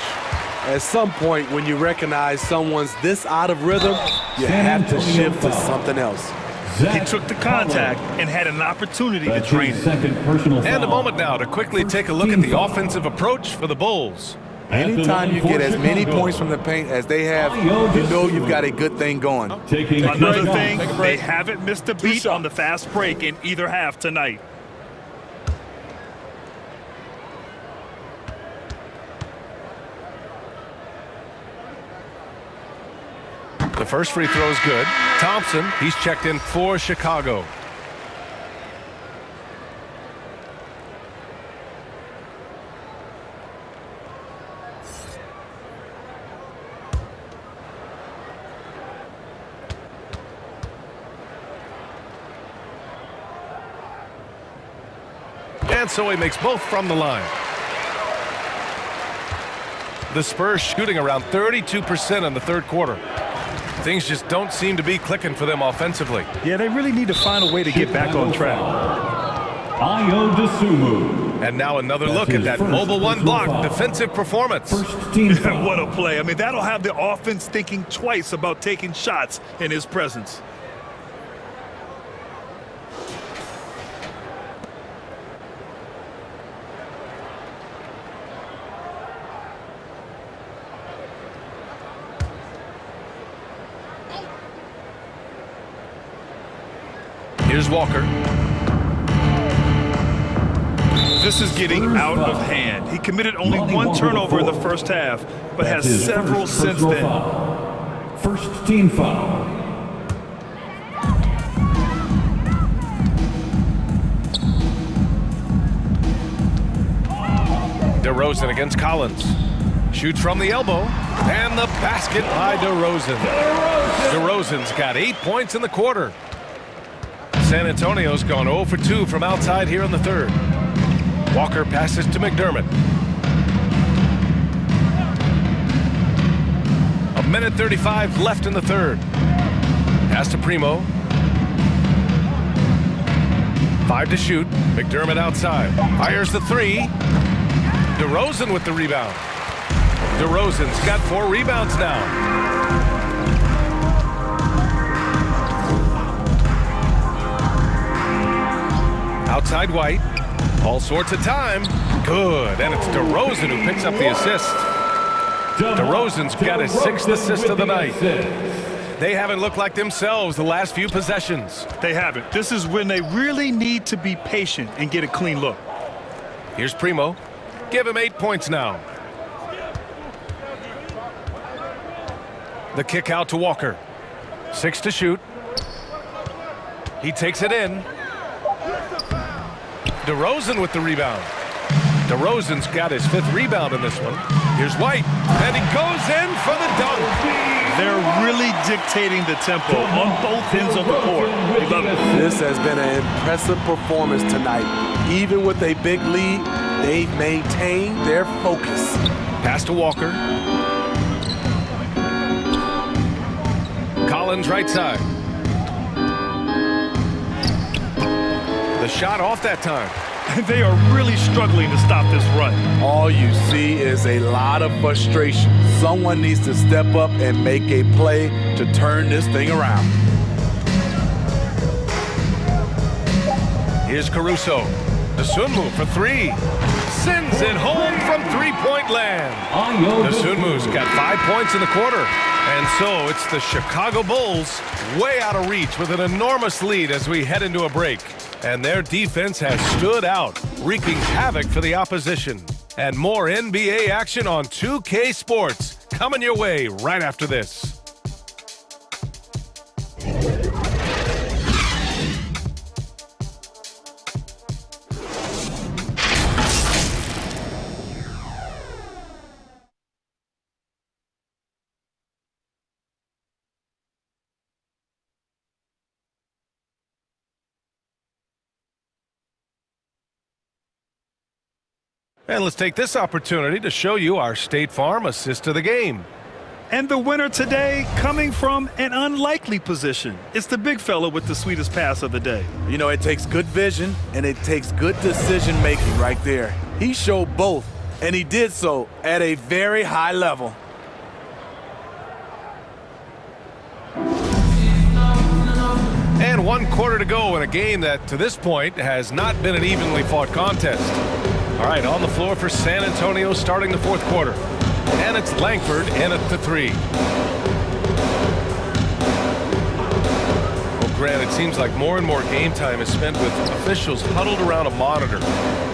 Speaker 4: At some point, when you recognize someone's this out of rhythm, you have to shift to something else.
Speaker 3: He took the contact and had an opportunity to drain it.
Speaker 1: And a moment now to quickly take a look at the offensive approach for the Bulls.
Speaker 4: Anytime you get as many points from the paint as they have, you know you've got a good thing going.
Speaker 3: Another thing, they haven't missed a beat on the fast break in either half tonight.
Speaker 1: The first free throw is good. Thompson, he's checked in for Chicago. And so he makes both from the line. The Spurs shooting around 32% in the third quarter. Things just don't seem to be clicking for them offensively.
Speaker 3: Yeah, they really need to find a way to get back on track.
Speaker 1: And now another look at that mobile one block defensive performance.
Speaker 3: What a play. I mean, that'll have the offense thinking twice about taking shots in his presence.
Speaker 1: Here's Walker.
Speaker 3: This is getting out of hand. He committed only one turnover in the first half, but has several since then.
Speaker 5: First team foul.
Speaker 1: DeRozan against Collins. Shoots from the elbow, and the basket by DeRozan. DeRozan's got 8 points in the quarter. San Antonio's gone 0 for 2 from outside here in the third. Walker passes to McDermott. 1:35 left in the third. Pass to Primo. 5 to shoot. McDermott outside. Fires the three. DeRozan with the rebound. DeRozan's got 4 rebounds now. Outside White. All sorts of time. Good. And it's DeRozan who picks up the assist. DeRozan's got his 6th assist of the night. They haven't looked like themselves the last few possessions.
Speaker 3: They haven't. This is when they really need to be patient and get a clean look.
Speaker 1: Here's Primo. Give him 8 points now. The kick out to Walker. 6 to shoot. He takes it in. DeRozan with the rebound. DeRozan's got his 5th rebound in this one. Here's White, and he goes in for the dunk.
Speaker 3: They're really dictating the tempo on both ends of the court. We love it.
Speaker 4: This has been an impressive performance tonight. Even with a big lead, they've maintained their focus.
Speaker 1: Pass to Walker. Collins right side. The shot off that time.
Speaker 3: They are really struggling to stop this run.
Speaker 4: All you see is a lot of frustration. Someone needs to step up and make a play to turn this thing around.
Speaker 1: Here's Caruso. Dosunmu for 3. Sends it home from 3-point land. Dosunmu's got 5 points in the quarter. And so it's the Chicago Bulls way out of reach with an enormous lead as we head into a break. And their defense has stood out, wreaking havoc for the opposition. And more NBA action on 2K Sports coming your way right after this. And let's take this opportunity to show you our State Farm assist of the game.
Speaker 3: And the winner today coming from an unlikely position. It's the big fella with the sweetest pass of the day.
Speaker 4: You know, it takes good vision and it takes good decision making right there. He showed both, and he did so at a very high level.
Speaker 1: And 1 quarter to go in a game that, to this point, has not been an evenly fought contest. All right, on the floor for San Antonio starting the 4th quarter. And it's Langford in at the 3. Well, Grant, it seems like more and more game time is spent with officials huddled around a monitor.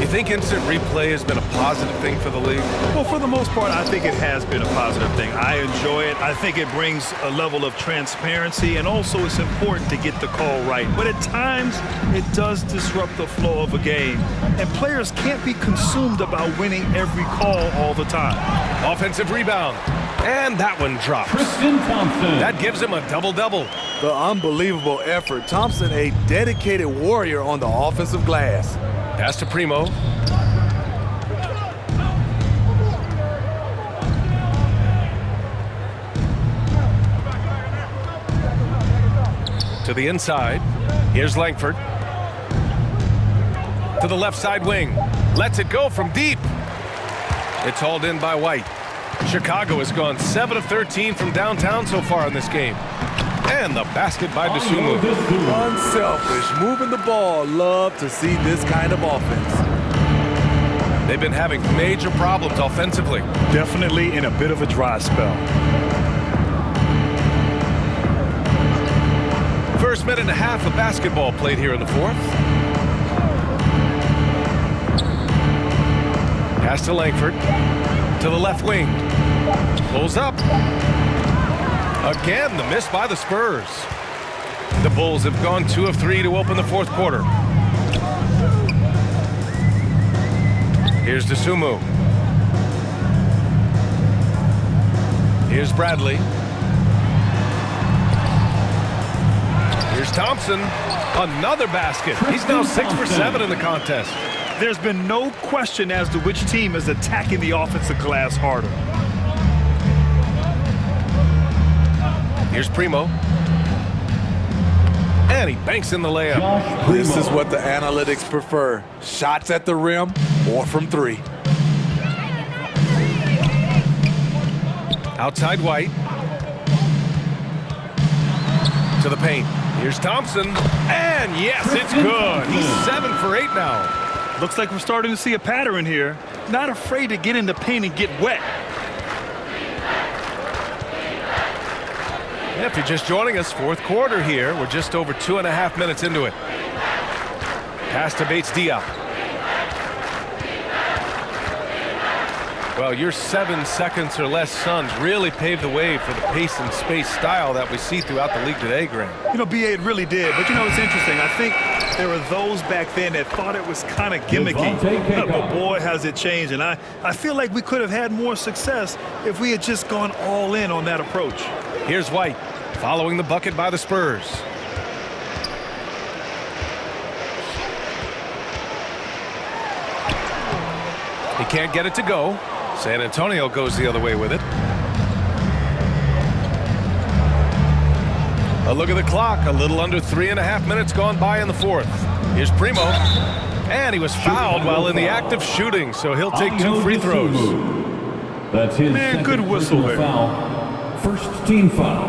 Speaker 1: You think instant replay has been a positive thing for the league?
Speaker 3: Well, for the most part, I think it has been a positive thing. I enjoy it. I think it brings a level of transparency, and also it's important to get the call right. But at times, it does disrupt the flow of a game, and players can't be consumed about winning every call all the time.
Speaker 1: Offensive rebound, and that one drops.
Speaker 5: Tristan Thompson.
Speaker 1: That gives him a double-double.
Speaker 4: The unbelievable effort. Thompson, a dedicated warrior on the offensive glass.
Speaker 1: Pass to Primo. To the inside. Here's Langford. To the left side wing. Lets it go from deep. It's hauled in by White. Chicago has gone 7 of 13 from downtown so far in this game. And the basket by Dosunmu.
Speaker 4: Unselfish, moving the ball. Love to see this kind of offense.
Speaker 1: They've been having major problems offensively.
Speaker 3: Definitely in a bit of a dry spell.
Speaker 1: First minute and a half of basketball played here in the 4th. Pass to Langford. To the left wing. Pulls up. Again, the miss by the Spurs. The Bulls have gone 2 of 3 to open the 4th quarter. Here's Dosunmu. Here's Bradley. Here's Thompson. Another basket. He's now 6 for 7 in the contest.
Speaker 3: There's been no question as to which team is attacking the offensive glass harder.
Speaker 1: Here's Primo. And he banks in the layup.
Speaker 4: This is what the analytics prefer. Shots at the rim or from 3.
Speaker 1: Outside White. To the paint. Here's Thompson. And yes, it's good. He's 7 for 8 now.
Speaker 3: Looks like we're starting to see a pattern here. Not afraid to get in the paint and get wet.
Speaker 1: Yeah, if you're just joining us, fourth quarter here. We're just over 2.5 minutes into it. Pass to Bates Diop. Well, your 7 seconds or less Suns really paved the way for the pace and space style that we see throughout the league today, Grant.
Speaker 3: You know, BA, it really did. But, you know, it's interesting. I think there were those back then that thought it was kind of gimmicky. But, boy, has it changed. And I feel like we could have had more success if we had just gone all in on that approach.
Speaker 1: Here's White, following the bucket by the Spurs. He can't get it to go. San Antonio goes the other way with it. A look at the clock. A little under 3.5 minutes gone by in the fourth. Here's Primo. And he was fouled while in the act of shooting, so he'll take 2 free throws.
Speaker 5: That's his
Speaker 3: Man, good whistle there.
Speaker 5: Foul. First team foul.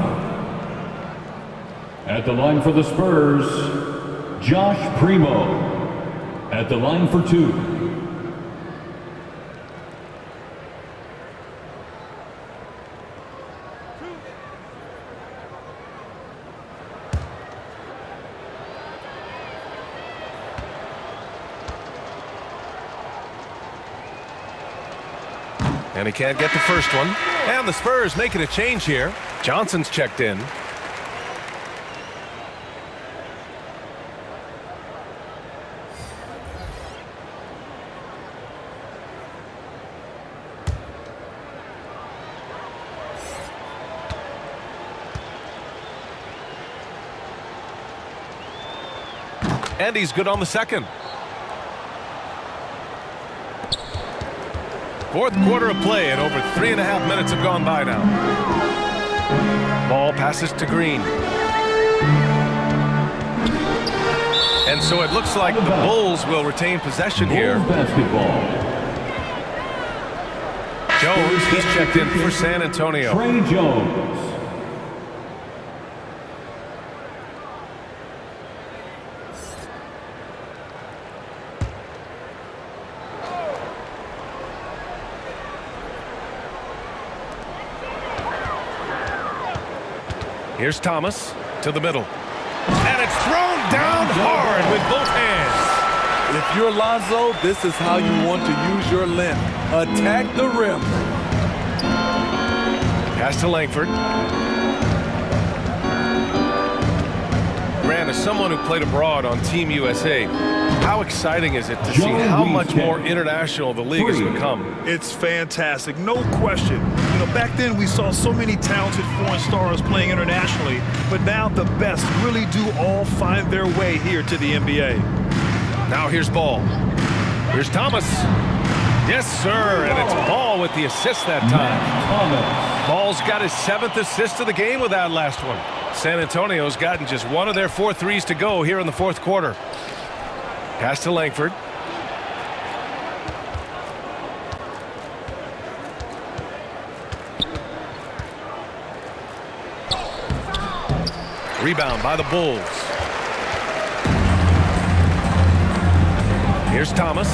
Speaker 5: At the line for the Spurs, Josh Primo. At the line for 2.
Speaker 1: And he can't get the first one. And the Spurs making a change here. Johnson's checked in. And he's good on the second. Fourth quarter of play, and over 3.5 minutes have gone by now. Ball passes to Green. And so it looks like the Bulls will retain possession here.
Speaker 5: Basketball.
Speaker 1: Jones, he's checked in for San Antonio.
Speaker 5: Trey Jones.
Speaker 1: Here's Thomas to the middle. And it's thrown down hard with both hands.
Speaker 4: If you're Lonzo, this is how you want to use your length. Attack the rim.
Speaker 1: Pass to Langford. Grant, as someone who played abroad on Team USA, how exciting is it to see how much more international the league has become?
Speaker 3: It's fantastic, no question. You know, back then we saw so many talented foreign stars playing internationally, but now the best really do all find their way here to the NBA.
Speaker 1: Now here's Ball. Here's Thomas. Yes, sir, and it's Ball with the assist that time. Ball's got his 7th assist of the game with that last one. San Antonio's gotten just one of their 4 threes to go here in the fourth quarter. Pass to Langford. Rebound by the Bulls. Here's Thomas.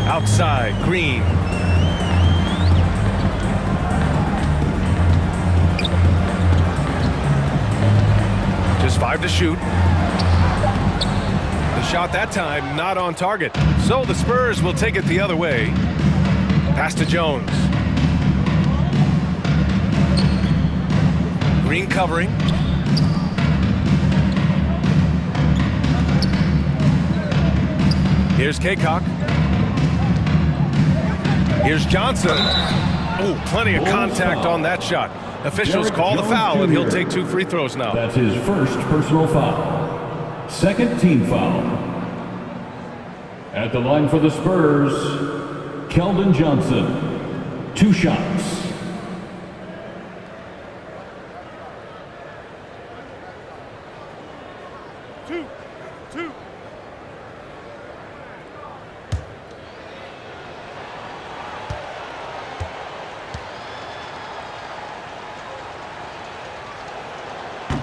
Speaker 1: Outside, Green. Just 5 to shoot. The shot that time not on target. So the Spurs will take it the other way. Pass to Jones. Green covering. Here's Kaycock. Here's Johnson. Ooh, plenty of contact on that shot. Officials call the foul, and he'll take 2 free throws now.
Speaker 5: That's his first personal foul. Second team foul. At the line for the Spurs, Keldon Johnson. 2 shots.
Speaker 3: Two.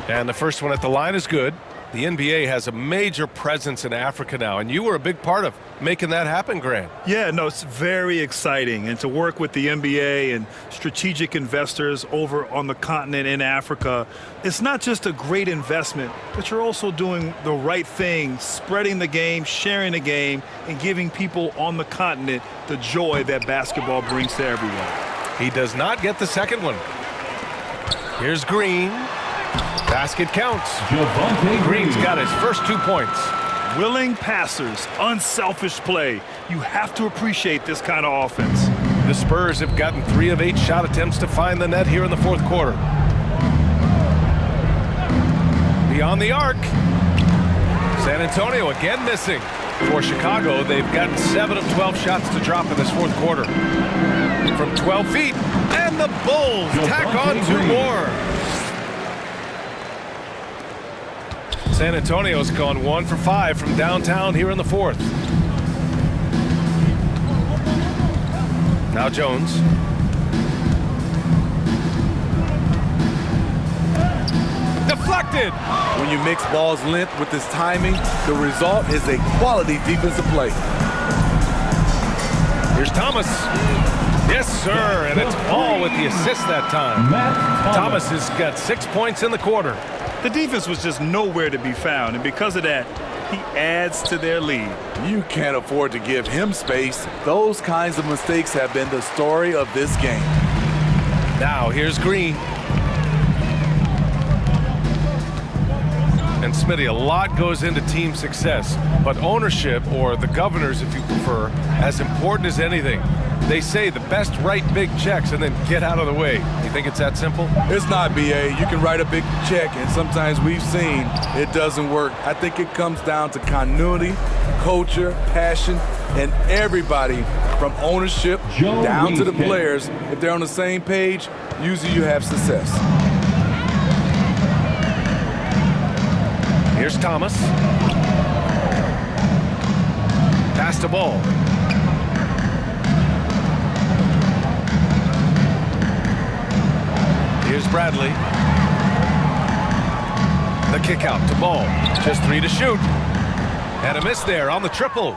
Speaker 1: And the first one at the line is good. The NBA has a major presence in Africa now, and you were a big part of making that happen, Grant.
Speaker 3: Yeah, no, it's very exciting. And to work with the NBA and strategic investors over on the continent in Africa, it's not just a great investment, but you're also doing the right thing, spreading the game, sharing the game, and giving people on the continent the joy that basketball brings to everyone.
Speaker 1: He does not get the second one. Here's Green. Basket counts. Green's got his first 2 points.
Speaker 3: Willing passers, unselfish play. You have to appreciate this kind of offense.
Speaker 1: The Spurs have gotten 3 of 8 shot attempts to find the net here in the 4th quarter. Beyond the arc. San Antonio again missing. For Chicago, they've gotten 7 of 12 shots to drop in this 4th quarter. From 12 feet, and the Bulls tack on 2 more. San Antonio's gone 1 for 5 from downtown here in the 4th. Now Jones. Deflected.
Speaker 4: When you mix ball's length with his timing, the result is a quality defensive play.
Speaker 1: Here's Thomas. Yes, sir, and it's Paul with the assist that time. Thomas has got 6 points in the quarter.
Speaker 3: The defense was just nowhere to be found, and because of that, he adds to their lead.
Speaker 4: You can't afford to give him space. Those kinds of mistakes have been the story of this game.
Speaker 1: Now, here's Green. And Smitty, a lot goes into team success, but ownership, or the governors if you prefer, as important as anything. They say the best write big checks and then get out of the way. You think it's that simple?
Speaker 4: It's not, BA. You can write a big check, and sometimes we've seen it doesn't work. I think it comes down to continuity, culture, passion, and everybody from ownership down to the players. If they're on the same page, usually you have success.
Speaker 1: Here's Thomas. Pass the ball. Here's Bradley. The kick out to Ball. Just 3 to shoot. And a miss there on the triple.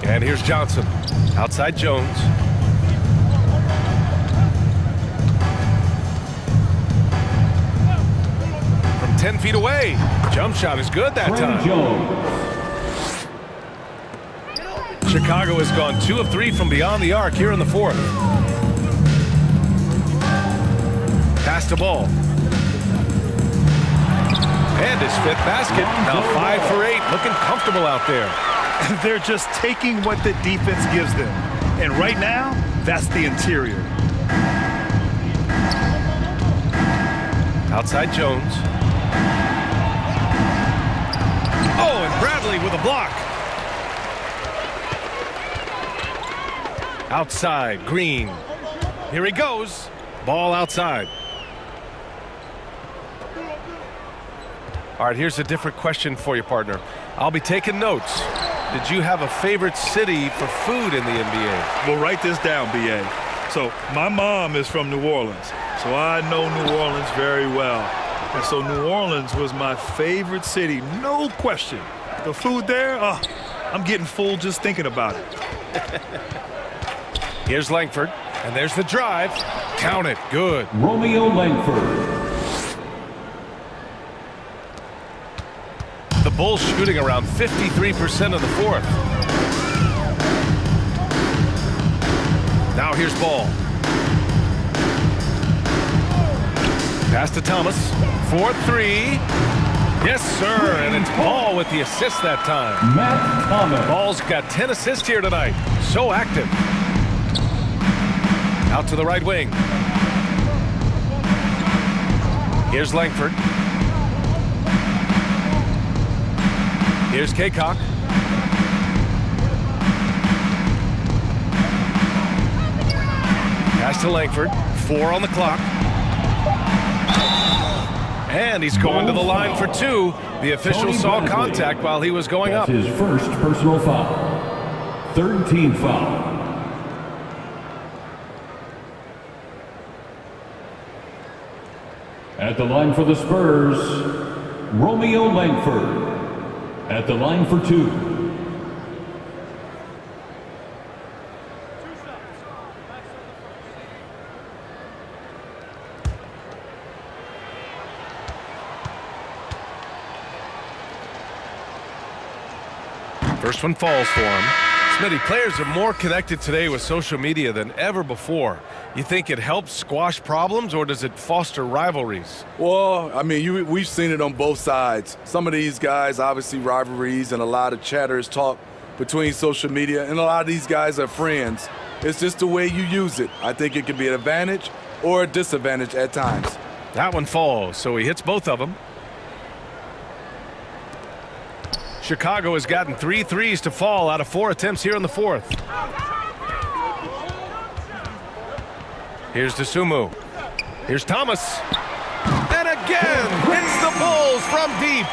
Speaker 1: And here's Johnson. Outside Jones. From 10 feet away. Jump shot is good that time. Chicago has gone 2 of 3 from beyond the arc here in the 4th. Pass the ball. And his 5th basket. Now 5 for 8. Looking comfortable out there.
Speaker 3: They're just taking what the defense gives them. And right now, that's the interior.
Speaker 1: Outside Jones. Oh, and Bradley with a block. Outside, Green. Here he goes. Ball outside. All right, here's a different question for you, partner. I'll be taking notes. Did you have a favorite city for food in the NBA?
Speaker 3: Well, write this down, BA. So my mom is from New Orleans, so I know New Orleans very well. And so New Orleans was my favorite city, no question. The food there, I'm getting full just thinking about it.
Speaker 1: Here's Langford, and there's the drive. Count it, good.
Speaker 5: Romeo Langford.
Speaker 1: The Bulls shooting around 53% of the 4th. Now here's Ball. Pass to Thomas. 4-3. Yes, sir, and it's Ball with the assist that time.
Speaker 5: Matt Thomas.
Speaker 1: Ball's got 10 assists here tonight. So active. Out to the right wing. Here's Langford. Here's Kaycock. Pass to Langford. 4 on the clock. And he's going to the line for 2. The official saw contact while he was going up.
Speaker 5: That's his first personal foul. Third team foul. At the line for the Spurs, Romeo Langford. At the line for 2.
Speaker 1: First one falls for him. Smitty, players are more connected today with social media than ever before. You think it helps squash problems, or does it foster rivalries?
Speaker 4: Well, I mean, we've seen it on both sides. Some of these guys, obviously rivalries and a lot of chatters talk between social media, and a lot of these guys are friends. It's just the way you use it. I think it can be an advantage or a disadvantage at times.
Speaker 1: That one falls, so he hits both of them. Chicago has gotten 3 threes to fall out of 4 attempts here in the 4th. Here's DeSumo. Here's Thomas. And again, hits the Bulls from deep.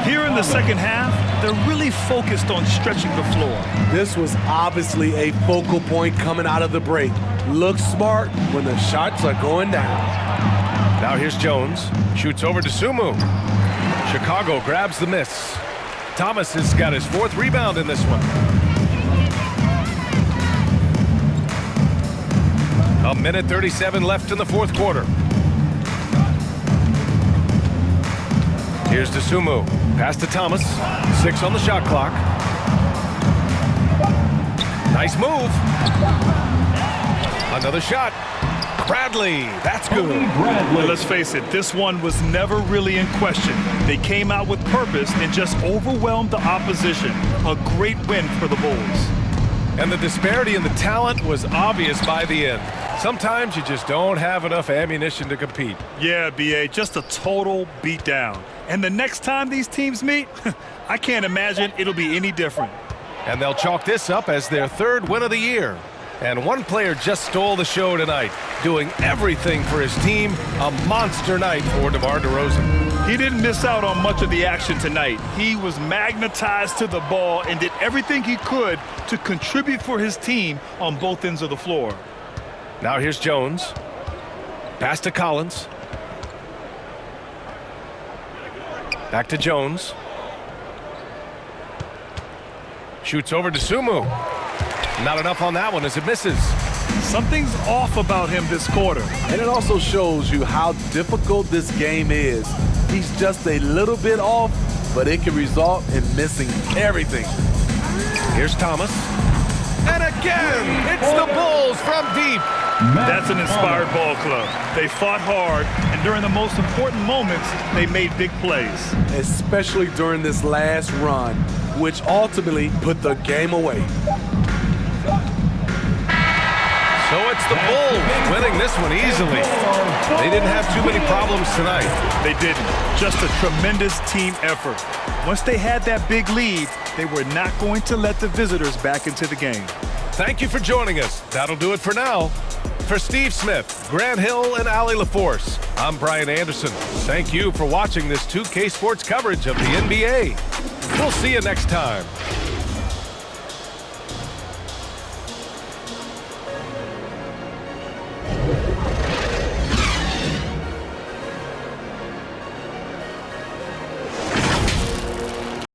Speaker 3: Here in the second half, they're really focused on stretching the floor.
Speaker 4: This was obviously a focal point coming out of the break. Look smart when the shots are going down.
Speaker 1: Now here's Jones. Shoots over to Sumu. Chicago grabs the miss. Thomas has got his 4th rebound in this one. A minute 37 left in the 4th quarter. Here's DeSumo. Pass to Thomas. 6 on the shot clock. Nice move. Another shot. Bradley, that's good.
Speaker 3: Bradley. Let's face it, this one was never really in question. They came out with purpose and just overwhelmed the opposition. A great win for the Bulls.
Speaker 1: And the disparity in the talent was obvious by the end. Sometimes you just don't have enough ammunition to compete.
Speaker 3: Yeah, B.A., just a total beatdown. And the next time these teams meet, I can't imagine it'll be any different.
Speaker 1: And they'll chalk this up as their 3rd win of the year. And one player just stole the show tonight, doing everything for his team. A monster night for DeMar DeRozan.
Speaker 3: He didn't miss out on much of the action tonight. He was magnetized to the ball and did everything he could to contribute for his team on both ends of the floor.
Speaker 1: Now here's Jones. Pass to Collins. Back to Jones. Shoots over to Sumu. Not enough on that one as it misses.
Speaker 3: Something's off about him this quarter.
Speaker 4: And it also shows you how difficult this game is. He's just a little bit off, but it can result in missing everything.
Speaker 1: Here's Thomas. And again, it's the Bulls from deep.
Speaker 3: That's an inspired ball club. They fought hard, and during the most important moments, they made big plays.
Speaker 4: Especially during this last run, which ultimately put the game away.
Speaker 1: So it's the Bulls winning this one easily. They didn't have too many problems tonight.
Speaker 3: They didn't. Just a tremendous team effort. Once they had that big lead, they were not going to let the visitors back into the game.
Speaker 1: Thank you for joining us. That'll do it for now. For Steve Smith, Grant Hill, and Allie LaForce, I'm Brian Anderson. Thank you for watching this 2K Sports coverage of the NBA. We'll see you next time.